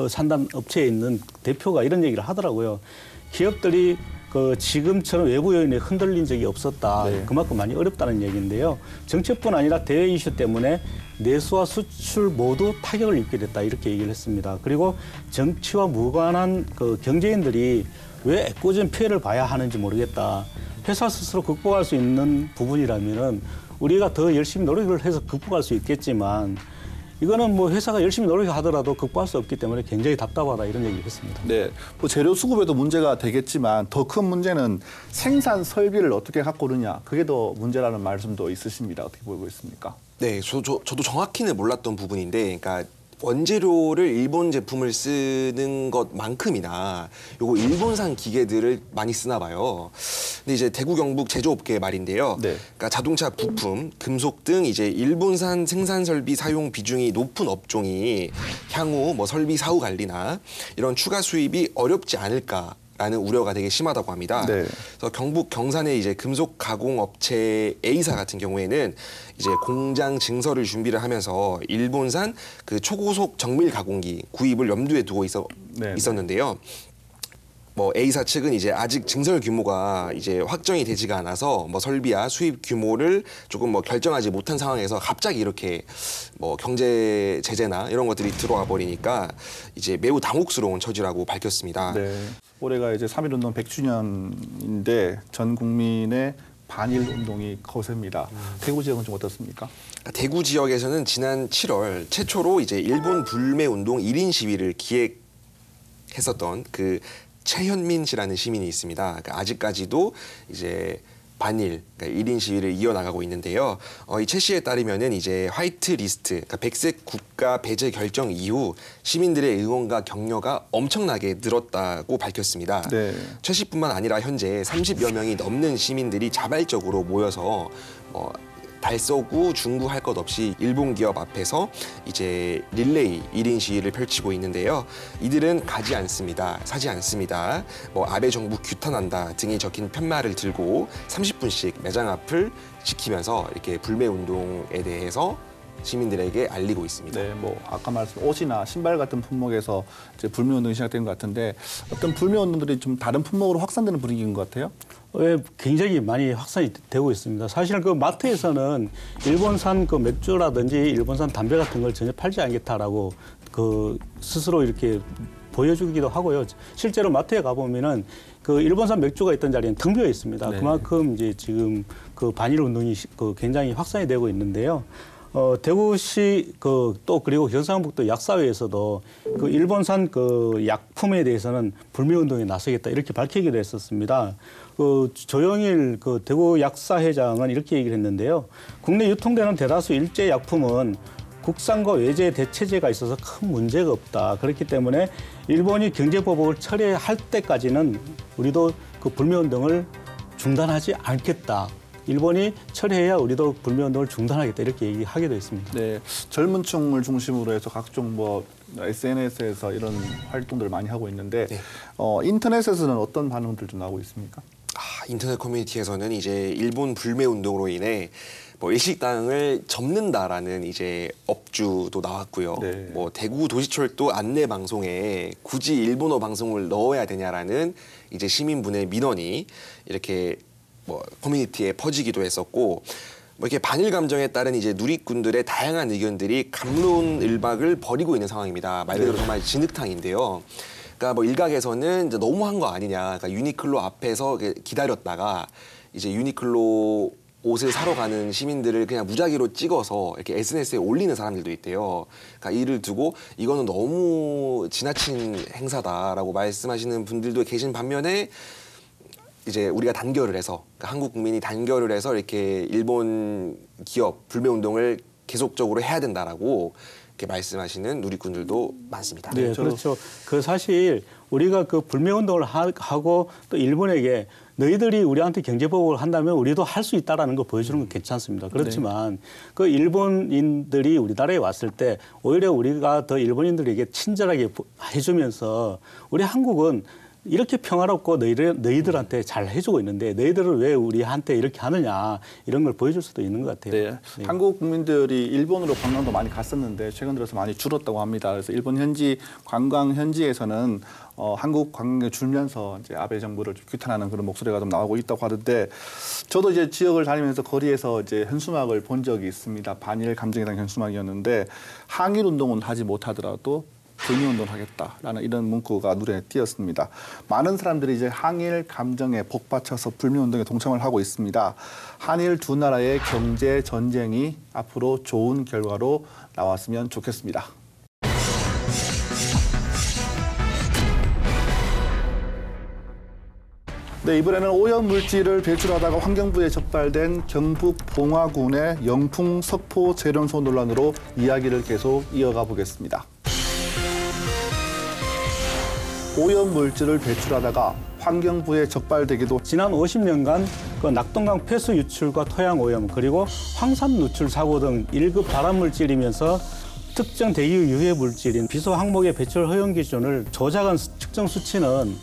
산단 업체에 있는 대표가 이런 얘기를 하더라고요. 기업들이 지금처럼 외부 요인에 흔들린 적이 없었다. 네. 그만큼 많이 어렵다는 얘기인데요. 정책뿐 아니라 대외 이슈 때문에 내수와 수출 모두 타격을 입게 됐다. 이렇게 얘기를 했습니다. 그리고 정치와 무관한 경제인들이 왜 애꿎은 피해를 봐야 하는지 모르겠다. 회사 스스로 극복할 수 있는 부분이라면은 우리가 더 열심히 노력을 해서 극복할 수 있겠지만 이거는 뭐 회사가 열심히 노력하더라도 극복할 수 없기 때문에 굉장히 답답하다 이런 얘기를 했습니다. 네, 뭐 재료 수급에도 문제가 되겠지만 더 큰 문제는 생산 설비를 어떻게 갖고 오느냐 그게 더 문제라는 말씀도 있으십니다. 어떻게 보고 있습니까? 네, 저도 정확히는 몰랐던 부분인데, 그러니까 원재료를 일본 제품을 쓰는 것만큼이나 요거 일본산 기계들을 많이 쓰나 봐요. 근데 이제 대구 경북 제조업계 말인데요. 네. 그러니까 자동차 부품, 금속 등 이제 일본산 생산 설비 사용 비중이 높은 업종이 향후 뭐 설비 사후 관리나 이런 추가 수입이 어렵지 않을까. 라는 우려가 되게 심하다고 합니다. 네. 그래서 경북 경산의 이제 금속 가공 업체 A사 같은 경우에는 이제 공장 증설을 준비를 하면서 일본산 초고속 정밀 가공기 구입을 염두에 두고 있었는데요. 뭐 A사 측은 이제 아직 증설 규모가 이제 확정이 되지가 않아서 뭐 설비와 수입 규모를 조금 뭐 결정하지 못한 상황에서 갑자기 이렇게 뭐 경제 제재나 이런 것들이 들어와 버리니까 이제 매우 당혹스러운 처지라고 밝혔습니다. 네. 올해가 이제 3.1운동 100주년인데 전 국민의 반일 운동이 거셉니다. 대구 지역은 좀 어떻습니까? 대구 지역에서는 지난 7월 최초로 이제 일본 불매 운동 1인 시위를 기획했었던 최현민 씨라는 시민이 있습니다. 그러니까 아직까지도 이제 반일, 그러니까 1인 시위를 이어나가고 있는데요. 이 최 씨에 따르면은 이제 화이트 리스트, 그러니까 백색 국가 배제 결정 이후 시민들의 응원과 격려가 엄청나게 늘었다고 밝혔습니다. 네. 최 씨뿐만 아니라 현재 30여 명이 넘는 시민들이 자발적으로 모여서 달서구, 중구 할 것 없이 일본 기업 앞에서 이제 릴레이 1인 시위를 펼치고 있는데요. 이들은 가지 않습니다. 사지 않습니다. 뭐 아베 정부 규탄한다 등이 적힌 편말을 들고 30분씩 매장 앞을 지키면서 이렇게 불매 운동에 대해서 시민들에게 알리고 있습니다. 네, 뭐 아까 말씀 옷이나 신발 같은 품목에서 이제 불매 운동이 시작된 것 같은데 어떤 불매 운동들이 좀 다른 품목으로 확산되는 분위기인 것 같아요. 굉장히 많이 확산이 되고 있습니다. 사실은 그 마트에서는 일본산 그 맥주라든지 일본산 담배 같은 걸 전혀 팔지 않겠다라고 그 스스로 이렇게 보여주기도 하고요. 실제로 마트에 가보면은 그 일본산 맥주가 있던 자리는 텅 비어 있습니다. 네. 그만큼 이제 지금 그 반일 운동이 그 굉장히 확산이 되고 있는데요. 대구시 또 그리고 경상북도 약사회에서도 그 일본산 그 약품에 대해서는 불매 운동에 나서겠다 이렇게 밝히기도 했었습니다. 그 조영일 그 대구 약사회장은 이렇게 얘기를 했는데요. 국내 유통되는 대다수 일제 약품은 국산과 외제 대체제가 있어서 큰 문제가 없다. 그렇기 때문에 일본이 경제보복을 철회할 때까지는 우리도 그 불매 운동을 중단하지 않겠다. 일본이 철회해야 우리도 불매 운동을 중단하겠다 이렇게 얘기하기도 했습니다. 네, 젊은 층을 중심으로 해서 각종 뭐 SNS에서 이런 활동들을 많이 하고 있는데 네. 인터넷에서는 어떤 반응들 좀 나오고 있습니까? 인터넷 커뮤니티에서는 이제 일본 불매 운동으로 인해 뭐 일식당을 접는다라는 이제 업주도 나왔고요. 네. 뭐 대구 도시철도 안내 방송에 굳이 일본어 방송을 넣어야 되냐라는 이제 시민분의 민원이 이렇게 뭐 커뮤니티에 퍼지기도 했었고, 뭐 이렇게 반일 감정에 따른 이제 누리꾼들의 다양한 의견들이 갑론을박을 벌이고 있는 상황입니다. 말 그대로 정말 진흙탕인데요. 그러니까 뭐 일각에서는 이제 너무한 거 아니냐. 그러니까 유니클로 앞에서 기다렸다가 이제 유니클로 옷을 사러 가는 시민들을 그냥 무작위로 찍어서 이렇게 SNS에 올리는 사람들도 있대요. 그러니까 이를 두고 이거는 너무 지나친 행사다라고 말씀하시는 분들도 계신 반면에 이제 우리가 단결을 해서 그러니까 한국 국민이 단결을 해서 이렇게 일본 기업 불매 운동을 계속적으로 해야 된다라고 이렇게 말씀하시는 누리꾼들도 많습니다. 네, 그렇죠. 그 사실 우리가 그 불매 운동을 하고 또 일본에게 너희들이 우리한테 경제보복을 한다면 우리도 할 수 있다라는 걸 보여주는 건 괜찮습니다. 그렇지만 그 일본인들이 우리나라에 왔을 때 오히려 우리가 더 일본인들에게 친절하게 해주면서 우리 한국은 이렇게 평화롭고 너희들한테 잘 해주고 있는데 너희들은 왜 우리한테 이렇게 하느냐 이런 걸 보여줄 수도 있는 것 같아요. 네. 네. 한국 국민들이 일본으로 관광도 많이 갔었는데 최근 들어서 많이 줄었다고 합니다. 그래서 일본 현지 관광 현지에서는 한국 관광에 줄면서 이제 아베 정부를 좀 규탄하는 그런 목소리가 좀 나오고 있다고 하던데 저도 이제 지역을 다니면서 거리에서 이제 현수막을 본 적이 있습니다. 반일 감정에 대한 현수막이었는데 항일 운동은 하지 못하더라도 불매운동을 하겠다라는 이런 문구가 눈에 띄었습니다. 많은 사람들이 이제 항일 감정에 복받쳐서 불매운동에 동참을 하고 있습니다. 한일 두 나라의 경제 전쟁이 앞으로 좋은 결과로 나왔으면 좋겠습니다. 네, 이번에는 오염물질을 배출하다가 환경부에 적발된 경북 봉화군의 영풍 석포 재련소 논란으로 이야기를 계속 이어가 보겠습니다. 오염물질을 배출하다가 환경부에 적발되기도 지난 50년간 그 낙동강 폐수 유출과 토양 오염 그리고 황산 누출 사고 등 1급 발암물질이면서 특정 대기 유해 물질인 비소 항목의 배출 허용 기준을 조작한 측정 수치는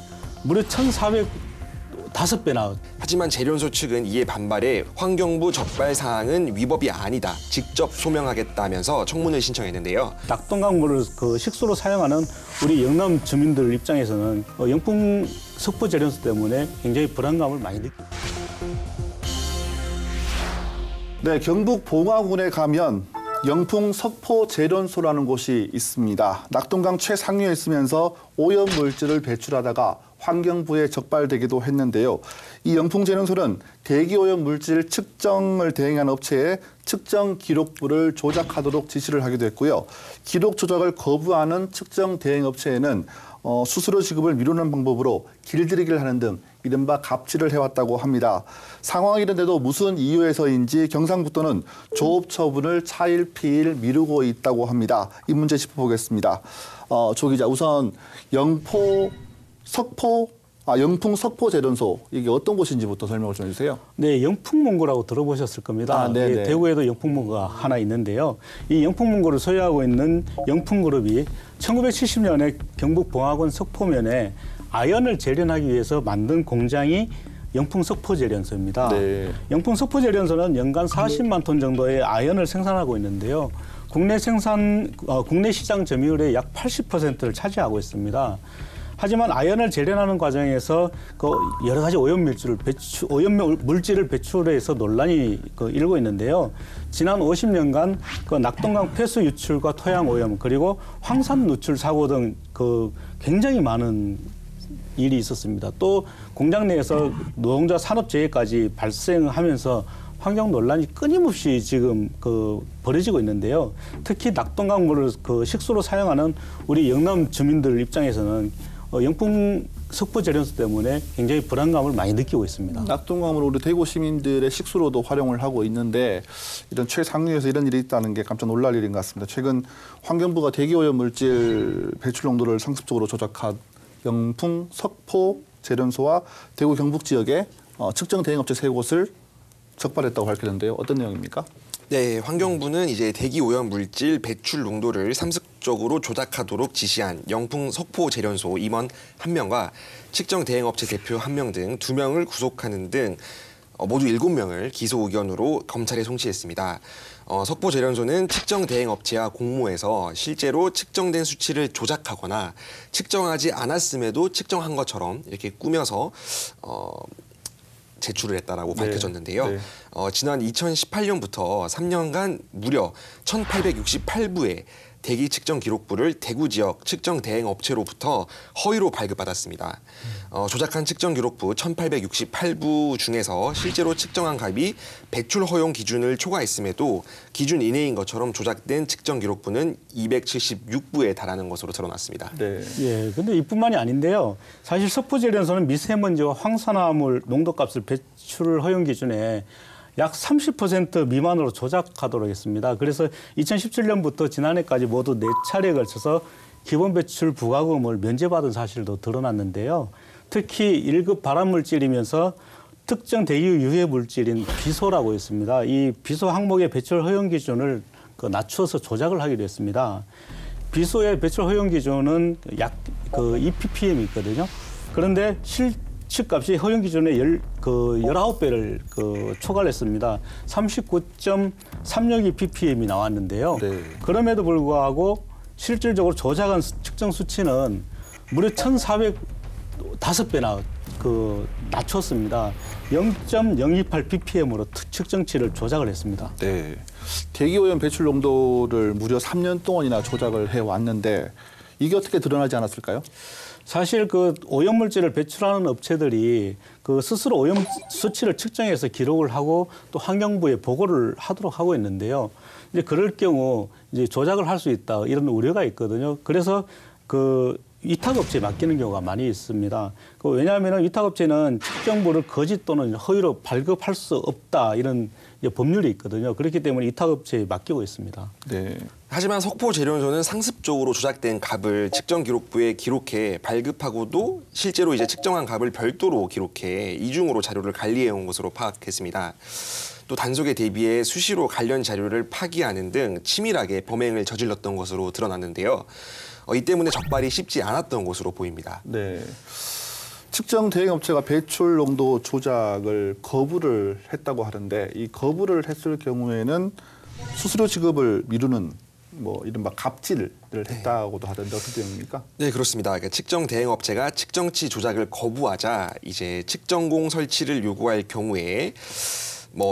무려 1,405배나. 하지만 재련소 측은 이에 반발해 환경부 적발 사항은 위법이 아니다. 직접 소명하겠다면서 청문을 신청했는데요. 낙동강 물을 그 식수로 사용하는 우리 영남 주민들 입장에서는 영풍 석포 재련소 때문에 굉장히 불안감을 많이 느낍니다. 네, 경북 봉화군에 가면 영풍 석포 재련소라는 곳이 있습니다. 낙동강 최상류에 있으면서 오염물질을 배출하다가 환경부에 적발되기도 했는데요. 이 영풍 재련소는 대기오염 물질 측정을 대행한 업체에 측정 기록부를 조작하도록 지시를 하기도 했고요. 기록 조작을 거부하는 측정 대행 업체에는 수수료 지급을 미루는 방법으로 길들이기를 하는 등 이른바 갑질을 해왔다고 합니다. 상황이 이런데도 무슨 이유에서인지 경상북도는 조업 처분을 차일피일 미루고 있다고 합니다. 이 문제 짚어보겠습니다. 조 기자, 우선 영풍 석포 재련소 이게 어떤 곳인지부터 설명을 좀 해주세요. 네, 영풍문고라고 들어보셨을 겁니다. 예, 대구에도 영풍문고가 하나 있는데요. 이 영풍문고를 소유하고 있는 영풍그룹이 1970년에 경북 봉화군 석포면에 아연을 재련하기 위해서 만든 공장이 영풍 석포제련소입니다. 네. 영풍 석포제련소는 연간 40만 톤 정도의 아연을 생산하고 있는데요. 국내 시장 점유율의 약 80%를 차지하고 있습니다. 하지만 아연을 재련하는 과정에서 그 여러 가지 오염 물질을 배출해서 논란이 일고 있는데요. 지난 50년간 그 낙동강 폐수 유출과 토양 오염 그리고 황산 누출 사고 등 그 굉장히 많은 일이 있었습니다. 또 공장 내에서 노동자 산업재해까지 발생하면서 환경 논란이 끊임없이 지금 벌어지고 있는데요. 특히 낙동강물을 식수로 사용하는 우리 영남 주민들 입장에서는 영풍 석포제련소 때문에 굉장히 불안감을 많이 느끼고 있습니다. 낙동강을 우리 대구 시민들의 식수로도 활용을 하고 있는데 이런 최상류에서 이런 일이 있다는 게 깜짝 놀랄 일인 것 같습니다. 최근 환경부가 대기오염 물질 배출 농도를 상습적으로 조작한 영풍 석포제련소와 대구 경북 지역에 측정 대행업체 3곳을 적발했다고 밝혔는데요. 어떤 내용입니까? 네, 환경부는 이제 대기 오염 물질 배출 농도를 상습적으로 조작하도록 지시한 영풍 석포제련소 임원 1명과 측정 대행업체 대표 1명 등 2명을 구속하는 등 모두 7명을 기소 의견으로 검찰에 송치했습니다. 석포제련소는 측정 대행업체와 공모해서 실제로 측정된 수치를 조작하거나 측정하지 않았음에도 측정한 것처럼 이렇게 꾸며서 제출을 했다라고 밝혀졌는데요. 네. 지난 2018년부터 3년간 무려 1,868부의 대기 측정 기록부를 대구 지역 측정 대행 업체로부터 허위로 발급받았습니다. 조작한 측정 기록부 1,868부 중에서 실제로 측정한 값이 배출 허용 기준을 초과했음에도 기준 이내인 것처럼 조작된 측정 기록부는 276부에 달하는 것으로 드러났습니다. 네. 예, 근데 이뿐만이 아닌데요. 사실 석포제련소는 미세먼지와 황산화물 농도값을 배출 허용 기준에 약 30% 미만으로 조작하도록 했습니다. 그래서 2017년부터 지난해까지 모두 4차례에 걸쳐서 기본 배출 부과금을 면제받은 사실도 드러났는데요. 특히 1급 발암물질이면서 특정 대기후 유해 물질인 비소라고 있습니다. 이 비소 항목의 배출 허용 기준을 낮춰서 조작을 하기도 했습니다. 비소의 배출 허용 기준은 약 2ppm이 있거든요. 그런데 실측값이 허용 기준의 19배를 초과를 했습니다. 39.362 ppm이 나왔는데요. 네. 그럼에도 불구하고 실질적으로 조작한 측정 수치는 무려 1,405배나 낮췄습니다. 0.028 ppm으로 측정치를 조작을 했습니다. 네. 대기오염 배출 농도를 무려 3년 동안이나 조작을 해왔는데 이게 어떻게 드러나지 않았을까요? 사실 오염물질을 배출하는 업체들이 스스로 오염 수치를 측정해서 기록을 하고 또 환경부에 보고를 하도록 하고 있는데요. 이제 그럴 경우 이제 조작을 할 수 있다 이런 우려가 있거든요. 그래서 위탁업체에 맡기는 경우가 많이 있습니다. 왜냐하면 위탁업체는 측정부를 거짓 또는 허위로 발급할 수 없다 이런 법률이 있거든요. 그렇기 때문에 위탁업체에 맡기고 있습니다. 네. 하지만 석포제련소는 상습적으로 조작된 값을 측정 기록부에 기록해 발급하고도 실제로 이제 측정한 값을 별도로 기록해 이중으로 자료를 관리해온 것으로 파악했습니다. 또 단속에 대비해 수시로 관련 자료를 파기하는 등 치밀하게 범행을 저질렀던 것으로 드러났는데요. 이 때문에 적발이 쉽지 않았던 것으로 보입니다. 네. 측정 대행업체가 배출 농도 조작을 거부를 했다고 하는데 이 거부를 했을 경우에는 수수료 지급을 미루는 이른바 갑질을 했다고도 하던데 어떻게 됩니까? 네, 그렇습니다. 그러니까 측정 대행업체가 측정치 조작을 거부하자 이제 측정공 설치를 요구할 경우에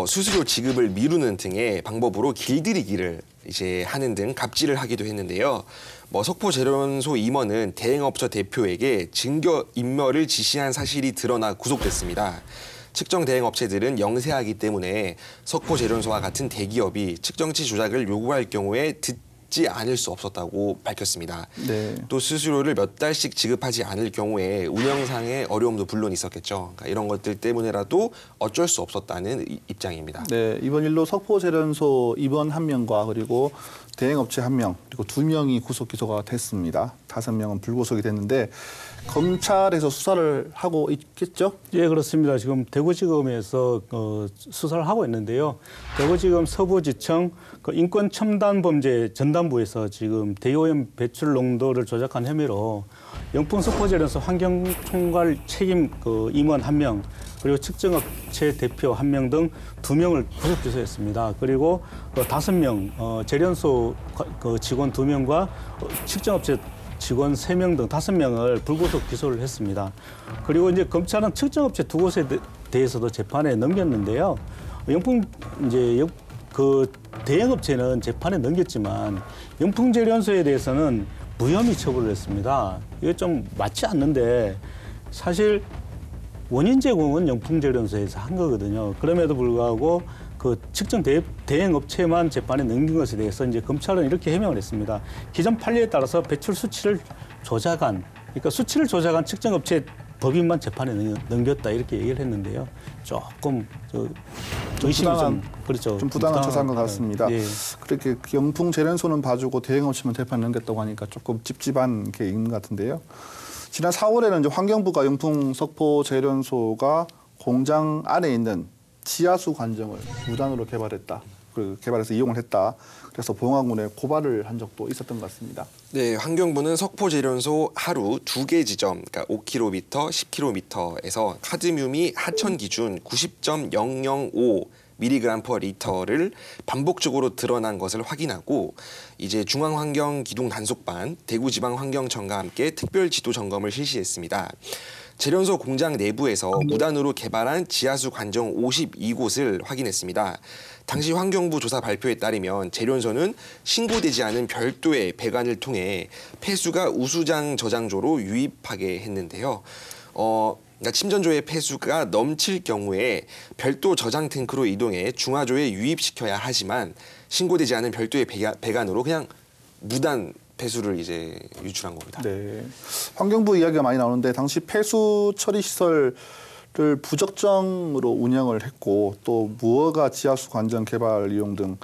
수수료 지급을 미루는 등의 방법으로 길들이기를 이제 하는 등 갑질을 하기도 했는데요. 석포제련소 임원은 대행업체 대표에게 증거 인멸을 지시한 사실이 드러나 구속됐습니다. 측정 대행업체들은 영세하기 때문에 석포제련소와 같은 대기업이 측정치 조작을 요구할 경우에 듣지 않을 수 없었다고 밝혔습니다. 네. 또 수수료를 몇 달씩 지급하지 않을 경우에 운영상의 어려움도 물론 있었겠죠. 그러니까 이런 것들 때문에라도 어쩔 수 없었다는 입장입니다. 네, 이번 일로 석포제련소 임원 1명과 그리고 대행업체 1명, 그리고 2명이 구속 기소가 됐습니다. 5명은 불구속이 됐는데 검찰에서 수사를 하고 있겠죠? 예, 그렇습니다. 지금 대구지검에서 수사를 하고 있는데요. 대구지검 서부지청 인권첨단범죄 전담부에서 지금 대기오염 배출 농도를 조작한 혐의로 영풍 석포재련소 환경총괄 책임 그 임원 1명, 그리고 측정업체 대표 1명 등 2명을 구속 기소했습니다. 그리고 5명 재련소 그 직원 2명과 측정업체 직원 3명 등 5명을 불구속 기소를 했습니다. 그리고 이제 검찰은 측정업체 2곳에 대해서도 재판에 넘겼는데요. 영풍 이제 그 대행업체는 재판에 넘겼지만 영풍재련소에 대해서는 무혐의 처분을 했습니다. 이게 좀 맞지 않는데 사실 원인 제공은 영풍재련소에서 한 거거든요. 그럼에도 불구하고 그 측정 대행업체만 재판에 넘긴 것에 대해서 이제 검찰은 이렇게 해명을 했습니다. 기존 판례에 따라서 배출 수치를 조작한, 그러니까 수치를 조작한 측정업체 법인만 재판에 넘겼다 이렇게 얘기를 했는데요. 조금 의심이 좀 그렇죠. 좀 부당한 처사인 것 같습니다. 예. 그렇게 영풍재련소는 봐주고 대행업체만 재판 넘겼다고 하니까 조금 찝찝한 게 있는 것 같은데요. 지난 4월에는 이제 환경부가 영풍 석포재련소가 공장 안에 있는 지하수 관정을 무단으로 개발해서 이용을 했다. 그래서 보영화군에 고발을 한 적도 있었던 것 같습니다. 네, 환경부는 석포재련소 하루 2개 지점, 그러니까 5km, 10km에서 카드뮴이 하천 기준 90.005 mg/L를 반복적으로 드러난 것을 확인하고 이제 중앙환경기둥단속반, 대구지방환경청과 함께 특별 지도 점검을 실시했습니다. 재련소 공장 내부에서 무단으로 개발한 지하수 관정 52곳을 확인했습니다. 당시 환경부 조사 발표에 따르면 재련소는 신고되지 않은 별도의 배관을 통해 폐수가 우수장 저장조로 유입하게 했는데요. 그러니까 침전조의 폐수가 넘칠 경우에 별도 저장 탱크로 이동해 중화조에 유입시켜야 하지만 신고되지 않은 별도의 배관으로 그냥 무단 폐수를 이제 유출한 겁니다. 네, 환경부 이야기가 많이 나오는데 당시 폐수 처리 시설을 부적정으로 운영을 했고 또 무허가 지하수 관정 개발 이용 등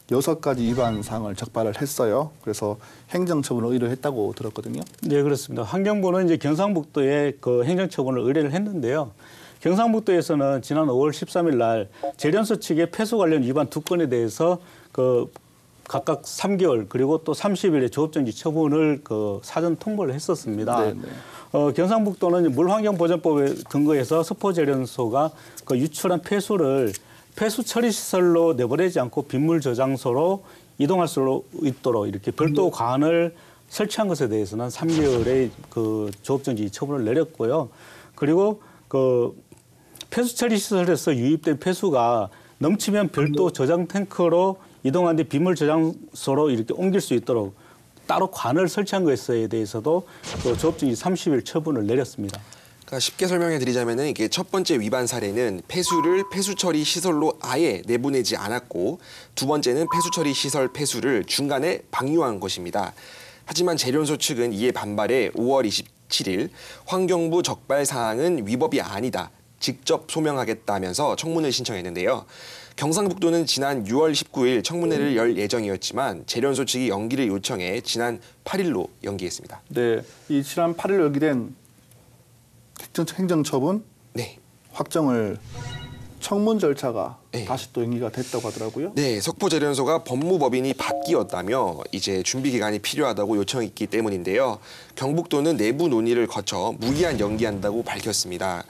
6가지 위반 사항을 적발을 했어요. 그래서 행정처분을 의뢰했다고 들었거든요. 네, 그렇습니다. 환경부는 이제 경상북도에 그 행정처분을 의뢰를 했는데요. 경상북도에서는 지난 5월 13일 날 재련소 측의 폐수 관련 위반 2건에 대해서 그 각각 3개월 그리고 또 30일의 조업정지 처분을 그 사전 통보를 했었습니다. 네네. 경상북도는 물환경보전법에 근거해서 석포재련소가 그 유출한 폐수를 폐수 처리 시설로 내보내지 않고 빗물 저장소로 이동할 수 있도록 이렇게 별도 관을 설치한 것에 대해서는 3개월의 그 조업정지 처분을 내렸고요. 그리고 그 폐수 처리 시설에서 유입된 폐수가 넘치면 별도 저장 탱크로 이동한 뒤 빗물 저장소로 이렇게 옮길 수 있도록 따로 관을 설치한 것에 대해서도 그 조업정지 30일 처분을 내렸습니다. 그러니까 쉽게 설명해 드리자면은 이게 첫 번째 위반 사례는 폐수를 폐수 처리 시설로 아예 내보내지 않았고 두 번째는 폐수 처리 시설 폐수를 중간에 방류한 것입니다. 하지만 재련소 측은 이에 반발해 5월 27일 환경부 적발 사항은 위법이 아니다. 직접 소명하겠다면서 청문을 신청했는데요. 경상북도는 지난 6월 19일 청문회를 열 예정이었지만 재련소 측이 연기를 요청해 지난 8일로 연기했습니다. 네, 이 지난 8일 연기된 행정처분 네. 확정을 청문 절차가 네. 다시 또 연기가 됐다고 하더라고요. 네, 석포재련소가 법무법인이 바뀌었다며 이제 준비 기간이 필요하다고 요청했기 때문인데요. 경북도는 내부 논의를 거쳐 무기한 연기한다고 밝혔습니다.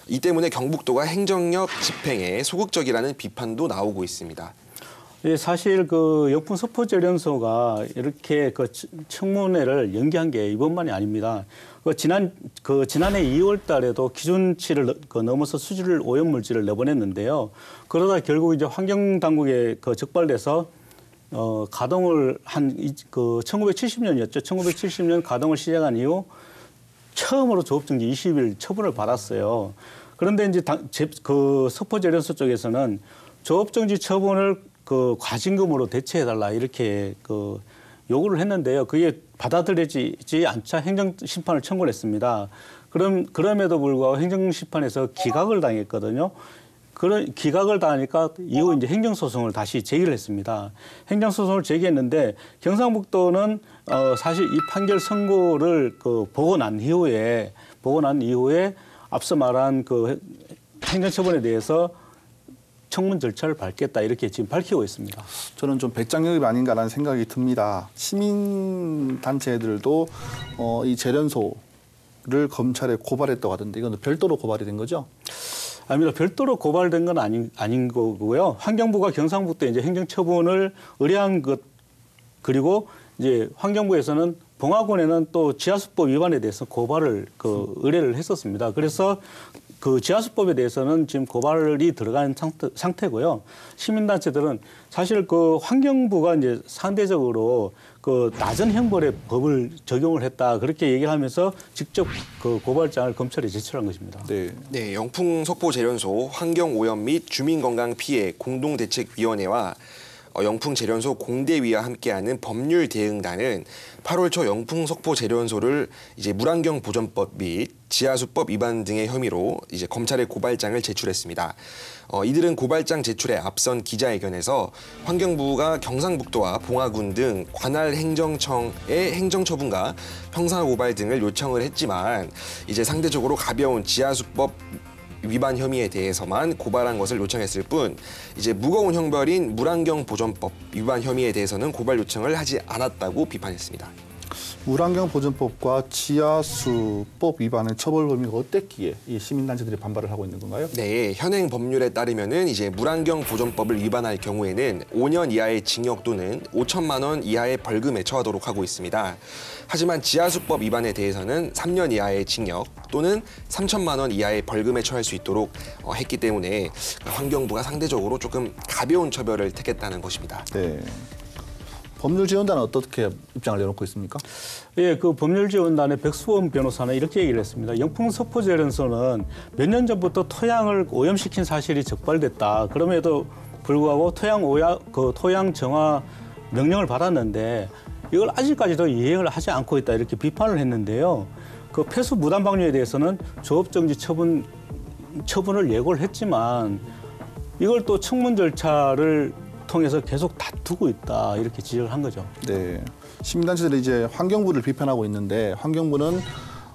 이 때문에 경북도가 행정력 집행에 소극적이라는 비판도 나오고 있습니다. 예, 사실 그 영풍 석포재련소가 이렇게 그 청문회를 연기한 게 이번만이 아닙니다. 지난해 2월달에도 기준치를 넘어서 수질 오염물질을 내보냈는데요. 그러다 결국 이제 환경당국에 적발돼서 가동을 한 1970년이었죠. 1970년 가동을 시작한 이후 처음으로 조업정지 20일 처분을 받았어요. 그런데 이제 그 석포재련소 쪽에서는 조업정지 처분을 그 과징금으로 대체해달라 이렇게 그 요구를 했는데요. 그게 받아들여지지 않자 행정심판을 청구를 했습니다. 그럼에도 불구하고 행정심판에서 기각을 당했거든요. 그런 기각을 당하니까 이후 이제 행정소송을 다시 제기를 했습니다. 행정소송을 제기했는데 경상북도는 사실 이 판결 선고를 보고 난 이후에 앞서 말한 그 행정처분에 대해서 청문 절차를 밟겠다 이렇게 지금 밝히고 있습니다. 저는 좀 배짱역이 아닌가라는 생각이 듭니다. 시민단체들도 이 재련소 를 검찰에 고발했다고 하던데 이건 별도로 고발이 된 거죠? 아닙니다. 별도로 고발된 건 아닌 거고요. 환경부가 경상북도에 이제 행정처분을 의뢰한 것 그리고 이제 환경부에서는 봉화군에는 또 지하수법 위반에 대해서 고발을 의뢰를 했었습니다. 그래서 그 지하수법에 대해서는 지금 고발이 들어간 상태고요. 시민단체들은 사실 그 환경부가 이제 상대적으로 그 낮은 형벌의 법을 적용을 했다 그렇게 얘기를 하면서 직접 그 고발장을 검찰에 제출한 것입니다. 네. 네, 영풍 석포재련소 환경오염 및 주민건강 피해 공동대책위원회와 영풍재련소 공대위와 함께하는 법률대응단은 8월 초 영풍 석포재련소를 이제 물환경 보전법 및 지하수법 위반 등의 혐의로 이제 검찰에 고발장을 제출했습니다. 이들은 고발장 제출에 앞선 기자회견에서 환경부가 경상북도와 봉화군 등 관할 행정청의 행정처분과 형사고발 등을 요청을 했지만 이제 상대적으로 가벼운 지하수법 위반 혐의에 대해서만 고발한 것을 요청했을 뿐 이제 무거운 형벌인 물환경 보전법 위반 혐의에 대해서는 고발 요청을 하지 않았다고 비판했습니다. 물환경 보전법과 지하수법 위반의 처벌 범위가 어땠기에 이 시민단체들이 반발을 하고 있는 건가요? 네, 현행 법률에 따르면은 이제 물환경 보전법을 위반할 경우에는 5년 이하의 징역 또는 5천만 원 이하의 벌금에 처하도록 하고 있습니다. 하지만 지하수법 위반에 대해서는 3년 이하의 징역 또는 3천만 원 이하의 벌금에 처할 수 있도록 했기 때문에 환경부가 상대적으로 조금 가벼운 처벌을 택했다는 것입니다. 네. 법률지원단은 어떻게 입장을 내놓고 있습니까? 예, 그 법률지원단의 백수원 변호사는 이렇게 얘기를 했습니다. 영풍 석포재련소는 몇 년 전부터 토양을 오염시킨 사실이 적발됐다. 그럼에도 불구하고 토양 정화 명령을 받았는데 이걸 아직까지도 이행을 하지 않고 있다 이렇게 비판을 했는데요. 그 폐수 무단 방류에 대해서는 조업정지 처분을 예고를 했지만 이걸 또 청문 절차를 통해서 계속 다투고 있다 이렇게 지적을 한 거죠. 네, 시민단체들이 이제 환경부를 비판하고 있는데 환경부는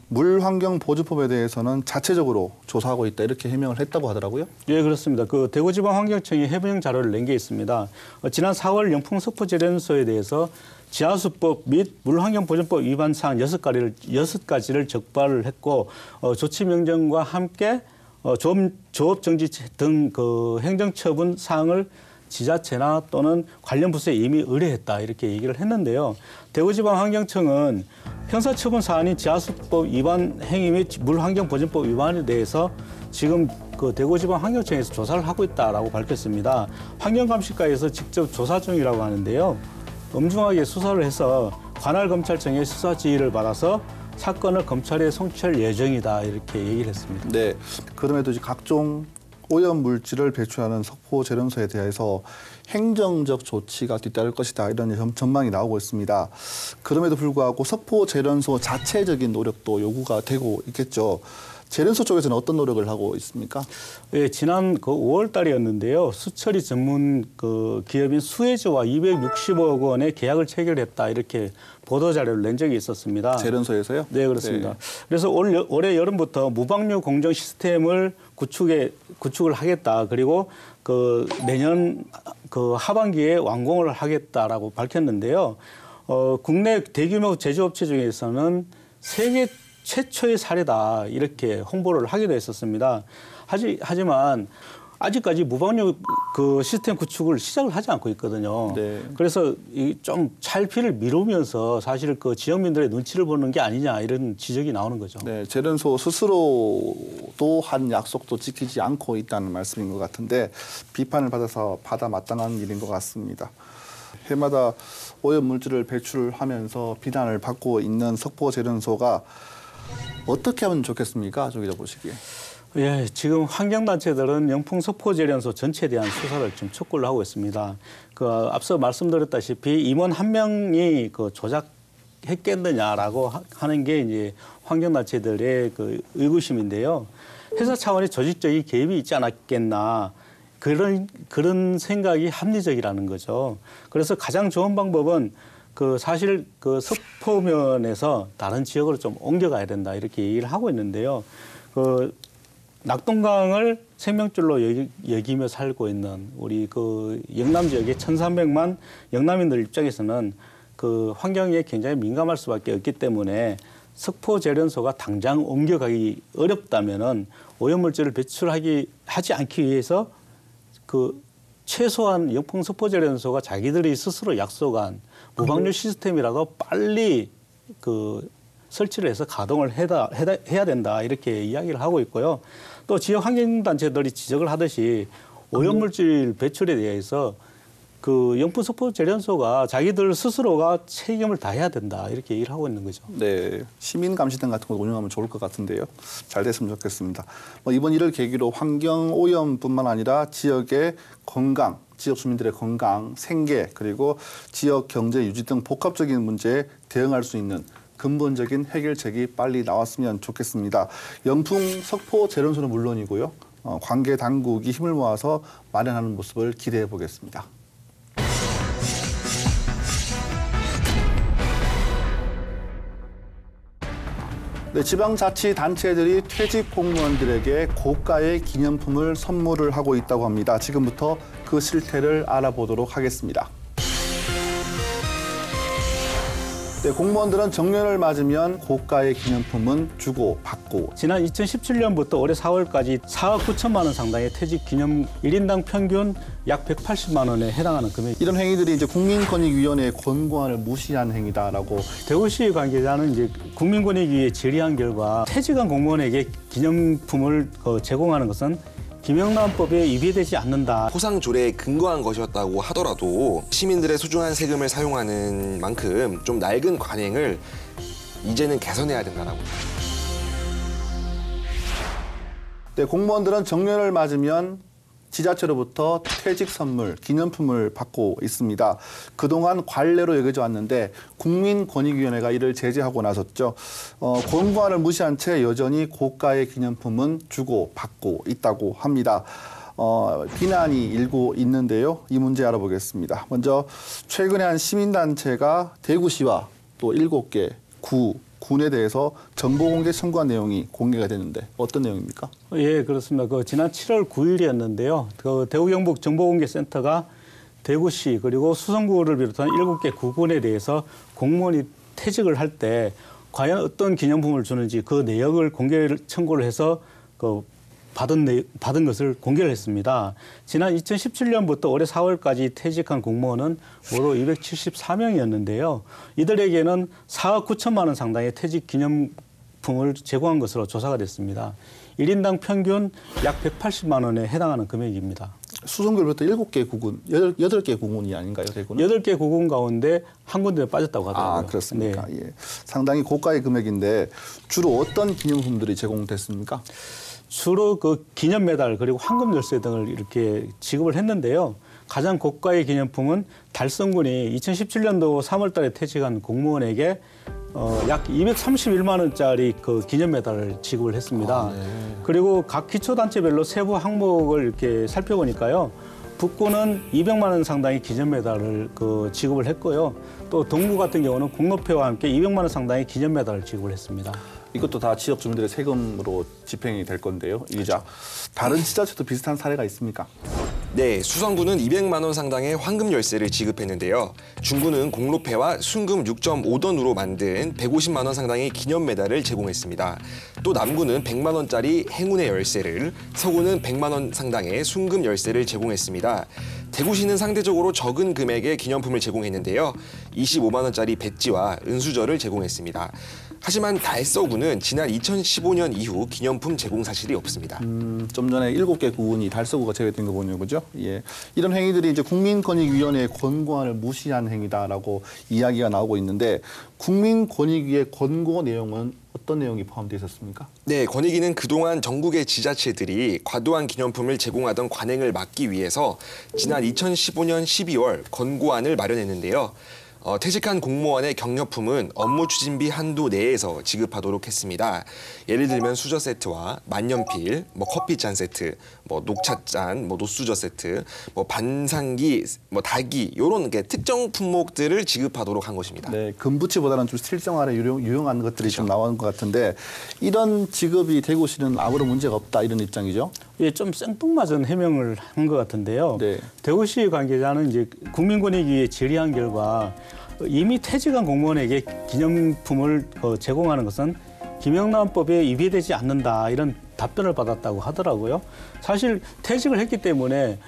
물환경보조법에 대해서는 자체적으로 조사하고 있다 이렇게 해명을 했다고 하더라고요. 예, 그렇습니다. 그 대구지방환경청이 해명 자료를 낸 게 있습니다. 지난 4월 영풍 석포재련소에 대해서 지하수법 및 물환경보전법 위반 사항 6가지를 적발을 했고 조치 명령과 함께 조업정지 등 그 행정처분 사항을 지자체나 또는 관련 부서에 이미 의뢰했다 이렇게 얘기를 했는데요. 대구지방환경청은 형사처분 사안인 지하수법 위반 행위 및 물환경보전법 위반에 대해서 지금 그 대구지방환경청에서 조사를 하고 있다라고 밝혔습니다. 환경감시과에서 직접 조사 중이라고 하는데요. 엄중하게 수사를 해서 관할 검찰청의 수사 지휘를 받아서 사건을 검찰에 송치할 예정이다 이렇게 얘기를 했습니다. 네, 그럼에도 이제 각종 오염 물질을 배출하는 석포재련소에 대해서 행정적 조치가 뒤따를 것이다 이런 전망이 나오고 있습니다. 그럼에도 불구하고 석포재련소 자체적인 노력도 요구가 되고 있겠죠. 재련소 쪽에서는 어떤 노력을 하고 있습니까? 예, 지난 그 5월 달이었는데요. 수처리 전문 그 기업인 수에즈와 260억 원의 계약을 체결했다 이렇게 보도 자료를 낸 적이 있었습니다. 재련소에서요? 네, 그렇습니다. 네. 그래서 올해 여름부터 무방류 공정 시스템을 구축을 하겠다. 그리고 그 내년 그 하반기에 완공을 하겠다라고 밝혔는데요. 국내 대규모 제조업체 중에서는 세계 최초의 사례다 이렇게 홍보를 하기도 했었습니다. 하지만 아직까지 무방류 그 시스템 구축을 시작을 하지 않고 있거든요. 네. 그래서 좀 찰피를 미루면서 사실 그 지역민들의 눈치를 보는 게 아니냐 이런 지적이 나오는 거죠. 네, 재련소 스스로도 한 약속도 지키지 않고 있다는 말씀인 것 같은데 비판을 받아 마땅한 일인 것 같습니다. 해마다 오염 물질을 배출하면서 비난을 받고 있는 석포재련소가 어떻게 하면 좋겠습니까? 저기다 보시기에. 예, 지금 환경단체들은 영풍 석포재련소 전체에 대한 수사를 좀 촉구를 하고 있습니다. 그 앞서 말씀드렸다시피 임원 한 명이 그 조작했겠느냐라고 하는 게 이제 환경단체들의 그 의구심인데요. 회사 차원의 조직적인 개입이 있지 않았겠나 그런 생각이 합리적이라는 거죠. 그래서 가장 좋은 방법은 그 사실 그 석포면에서 다른 지역으로 좀 옮겨가야 된다 이렇게 얘기를 하고 있는데요. 그 낙동강을 생명줄로 여기며 살고 있는 우리 그 영남 지역의 1,300만 영남인들 입장에서는 그 환경에 굉장히 민감할 수밖에 없기 때문에 석포제련소가 당장 옮겨가기 어렵다면은 오염물질을 하지 않기 위해서 그 최소한 영풍 석포제련소가 자기들이 스스로 약속한 무방류 시스템이라도 빨리 그 설치를 해서 가동을 해야 된다 이렇게 이야기를 하고 있고요. 또 지역 환경단체들이 지적을 하듯이 오염물질 배출에 대해서 그 영풍 석포제련소가 자기들 스스로가 책임을 다해야 된다 이렇게 얘기를 하고 있는 거죠. 네, 시민 감시단 같은 거 운영하면 좋을 것 같은데요. 잘 됐으면 좋겠습니다. 이번 일을 계기로 환경 오염뿐만 아니라 지역의 건강, 지역 주민들의 건강, 생계 그리고 지역 경제 유지 등 복합적인 문제에 대응할 수 있는 근본적인 해결책이 빨리 나왔으면 좋겠습니다. 영풍 석포제련소는 물론이고요. 관계 당국이 힘을 모아서 마련하는 모습을 기대해 보겠습니다. 네, 지방자치단체들이 퇴직 공무원들에게 고가의 기념품을 선물을 하고 있다고 합니다. 지금부터 그 실태를 알아보도록 하겠습니다. 네, 공무원들은 정년을 맞으면 고가의 기념품은 주고 받고. 지난 2017년부터 올해 4월까지 4억 9천만 원 상당의 퇴직 기념 1인당 평균 약 180만 원에 해당하는 금액. 이런 행위들이 이제 국민권익위원회의 권고안을 무시한 행위다라고. 대구시 관계자는 이제 국민권익위에 질의한 결과 퇴직한 공무원에게 기념품을 제공하는 것은 김영란법에 위배되지 않는다. 포상 조례에 근거한 것이었다고 하더라도 시민들의 소중한 세금을 사용하는 만큼 좀 낡은 관행을 이제는 개선해야 된다라고. 네, 공무원들은 정년을 맞으면 지자체로부터 퇴직 선물, 기념품을 받고 있습니다. 그동안 관례로 여겨져 왔는데 국민권익위원회가 이를 제재하고 나섰죠. 권고안을 무시한 채 여전히 고가의 기념품은 주고 받고 있다고 합니다. 비난이 일고 있는데요. 이 문제 알아보겠습니다. 먼저 최근에 한 시민단체가 대구시와 또 7개 군에 대해서 정보 공개 청구한 내용이 공개가 됐는데 어떤 내용입니까? 예, 그렇습니다. 지난 7월 9일이었는데요. 대구경북 정보공개센터가 대구시 그리고 수성구를 비롯한 7개 구군에 대해서 공무원이 퇴직을 할 때 과연 어떤 기념품을 주는지 그 내역을 공개 청구를 해서 받은 것을 공개를 했습니다. 지난 2017년부터 올해 4월까지 퇴직한 공무원은 모두 274명이었는데요. 이들에게는 4억 9천만 원 상당의 퇴직 기념품을 제공한 것으로 조사가 됐습니다. 1인당 평균 약 180만 원에 해당하는 금액입니다. 수성구를 비롯한 7개 구군, 8개 구군이 아닌가요, 대구는? 8개 구군 가운데 한 군데 빠졌다고 하더라고요. 아, 그렇습니까? 네. 예. 상당히 고가의 금액인데 주로 어떤 기념품들이 제공됐습니까? 주로 기념 메달 그리고 황금 열쇠 등을 이렇게 지급을 했는데요. 가장 고가의 기념품은 달성군이 2017년도 3월 달에 퇴직한 공무원에게 약 231만 원짜리 기념 메달을 지급을 했습니다. 아, 네. 그리고 각 기초단체별로 세부 항목을 이렇게 살펴보니까요. 북구는 200만 원 상당의 기념 메달을 지급을 했고요. 또 동구 같은 경우는 공로패와 함께 200만 원 상당의 기념 메달을 지급을 했습니다. 이것도 다 지역 주민들의 세금으로 집행이 될 건데요. 이 기자, 다른 지자체도 비슷한 사례가 있습니까? 네, 수성구는 200만 원 상당의 황금 열쇠를 지급했는데요. 중구는 공로패와 순금 6.5던으로 만든 150만 원 상당의 기념 메달을 제공했습니다. 또 남구는 100만 원짜리 행운의 열쇠를, 서구는 100만 원 상당의 순금 열쇠를 제공했습니다. 대구시는 상대적으로 적은 금액의 기념품을 제공했는데요. 25만 원짜리 배지와 은수저를 제공했습니다. 하지만 달서구는 지난 2015년 이후 기념품 제공 사실이 없습니다. 좀 전에 7개 구군이 달서구가 제외된 거 보네요, 그죠? 예. 이런 행위들이 이제 국민권익위원회의 권고안을 무시한 행위다라고 이야기가 나오고 있는데 국민권익위의 권고 내용은 어떤 내용이 포함되어 있었습니까? 네, 권익위는 그동안 전국의 지자체들이 과도한 기념품을 제공하던 관행을 막기 위해서 지난 2015년 12월 권고안을 마련했는데요. 퇴직한 공무원의 경력품은 업무 추진비 한도 내에서 지급하도록 했습니다. 예를 들면 수저 세트와 만년필, 커피잔 세트, 녹차잔, 노수저 세트, 반상기, 닭이 이런 특정 품목들을 지급하도록 한 것입니다. 네, 금부치보다는 좀 실생활에 유용한 것들이 그렇죠. 좀 나온 것 같은데 이런 지급이 대구시는 아무런 문제가 없다 이런 입장이죠? 예, 좀 생뚱맞은 해명을 한 것 같은데요. 네. 대구시 관계자는 이제 국민권익위에 질의한 결과 이미 퇴직한 공무원에게 기념품을 제공하는 것은 김영란법에 위배되지 않는다 이런 답변을 받았다고 하더라고요. 사실 퇴직을 했기 때문에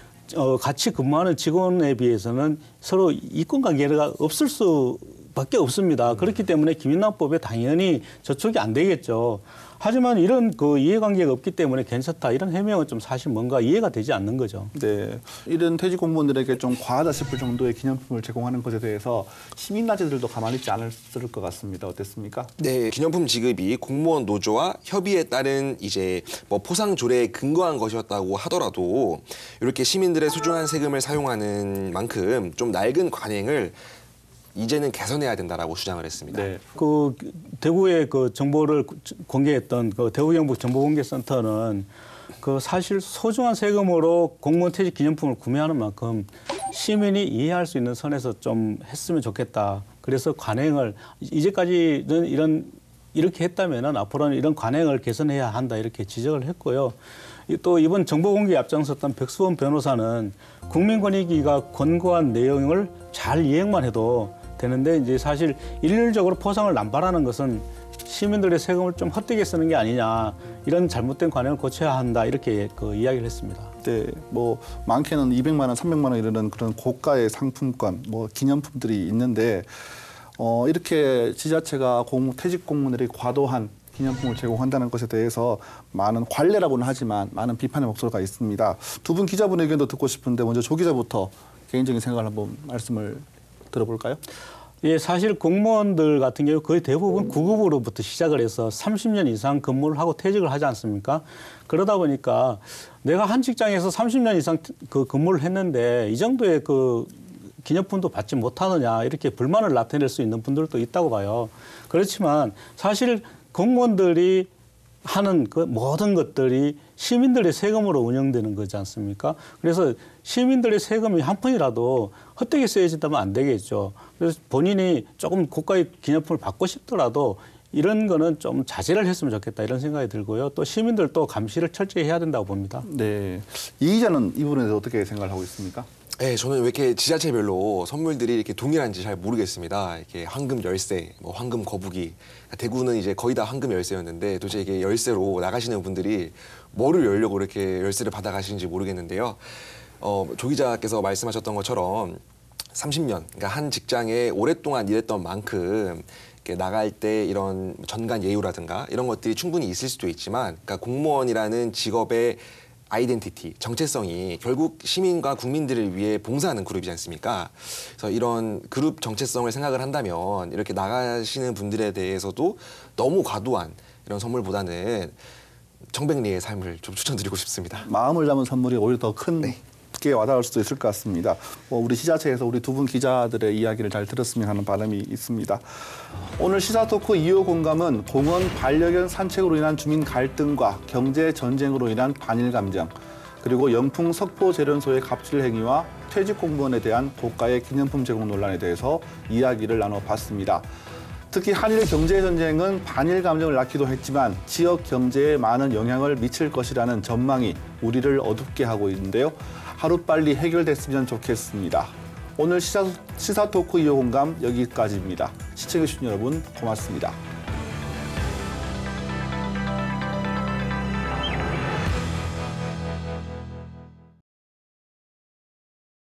같이 근무하는 직원에 비해서는 서로 이권관계가 없을 수밖에 없습니다. 그렇기 때문에 김영란법에 당연히 저촉이 안 되겠죠. 하지만 이런 이해관계가 없기 때문에 괜찮다 이런 해명은 좀 사실 뭔가 이해가 되지 않는 거죠. 네, 이런 퇴직 공무원들에게 좀 과하다 싶을 정도의 기념품을 제공하는 것에 대해서 시민단체들도 가만히 있지 않을 것 같습니다. 어땠습니까? 네, 기념품 지급이 공무원 노조와 협의에 따른 이제 뭐 포상 조례에 근거한 것이었다고 하더라도 이렇게 시민들의 소중한 세금을 사용하는 만큼 좀 낡은 관행을 이제는 개선해야 된다라고 주장을 했습니다. 네. 대구의 정보를 공개했던 대구경북정보공개센터는 사실 소중한 세금으로 공무원 퇴직 기념품을 구매하는 만큼 시민이 이해할 수 있는 선에서 좀 했으면 좋겠다. 그래서 관행을 이제까지는 이렇게 했다면은 앞으로는 이런 관행을 개선해야 한다 이렇게 지적을 했고요. 또 이번 정보공개에 앞장섰던 백수원 변호사는 국민권익위가 권고한 내용을 잘 이행만 해도 되는데 이제 사실 일률적으로 포상을 남발하는 것은 시민들의 세금을 좀 헛되게 쓰는 게 아니냐 이런 잘못된 관행을 고쳐야 한다 이렇게 이야기를 했습니다. 네, 뭐 많게는 200만 원, 300만 원 이르는 그런 고가의 상품권, 기념품들이 있는데 이렇게 지자체가 퇴직 공무원들이 과도한 기념품을 제공한다는 것에 대해서 많은 관례라고는 하지만 많은 비판의 목소리가 있습니다. 두 분 기자분 의견도 듣고 싶은데 먼저 조 기자부터 개인적인 생각을 한번 말씀을 들어볼까요? 예, 사실 공무원들 같은 경우 거의 대부분 9급으로부터 시작을 해서 30년 이상 근무를 하고 퇴직을 하지 않습니까? 그러다 보니까 내가 한 직장에서 30년 이상 근무를 했는데 이 정도의 기념품도 받지 못하느냐 이렇게 불만을 나타낼 수 있는 분들도 있다고 봐요. 그렇지만 사실 공무원들이 하는 모든 것들이 시민들의 세금으로 운영되는 거지 않습니까? 그래서 시민들의 세금이 한 푼이라도 헛되게 쓰여진다면 안 되겠죠. 그래서 본인이 조금 고가의 기념품을 받고 싶더라도 이런 거는 좀 자제를 했으면 좋겠다 이런 생각이 들고요. 또 시민들도 감시를 철저히 해야 된다고 봅니다. 네, 이 기자는 이 부분에 대해서 어떻게 생각을 하고 있습니까? 네, 저는 왜 이렇게 지자체별로 선물들이 이렇게 동일한지 잘 모르겠습니다. 이렇게 황금 열쇠, 황금 거북이. 대구는 이제 거의 다 황금 열쇠였는데 도대체 이게 열쇠로 나가시는 분들이 뭐를 열려고 이렇게 열쇠를 받아가시는지 모르겠는데요. 조 기자께서 말씀하셨던 것처럼 30년, 그러니까 한 직장에 오랫동안 일했던 만큼 이렇게 나갈 때 이런 전관 예우라든가 이런 것들이 충분히 있을 수도 있지만, 그러니까 공무원이라는 직업의 아이덴티티, 정체성이 결국 시민과 국민들을 위해 봉사하는 그룹이지 않습니까? 그래서 이런 그룹 정체성을 생각을 한다면 이렇게 나가시는 분들에 대해서도 너무 과도한 이런 선물보다는 청백리의 삶을 좀 추천드리고 싶습니다. 마음을 담은 선물이 오히려 더 크게 와닿을 수도 있을 것 같습니다. 우리 시자체에서 우리 두 분 기자들의 이야기를 잘 들었으면 하는 바람이 있습니다. 오늘 시사토크 2호 공감은 공원 반려견 산책으로 인한 주민 갈등과 경제 전쟁으로 인한 반일 감정, 그리고 영풍 석포 재련소의 갑질 행위와 퇴직 공무원에 대한 고가의 기념품 제공 논란에 대해서 이야기를 나눠봤습니다. 특히 한일 경제 전쟁은 반일 감정을 낳기도 했지만 지역 경제에 많은 영향을 미칠 것이라는 전망이 우리를 어둡게 하고 있는데요. 하루빨리 해결됐으면 좋겠습니다. 오늘 시사토크 2호 공감 여기까지입니다. 시청해주신 여러분 고맙습니다.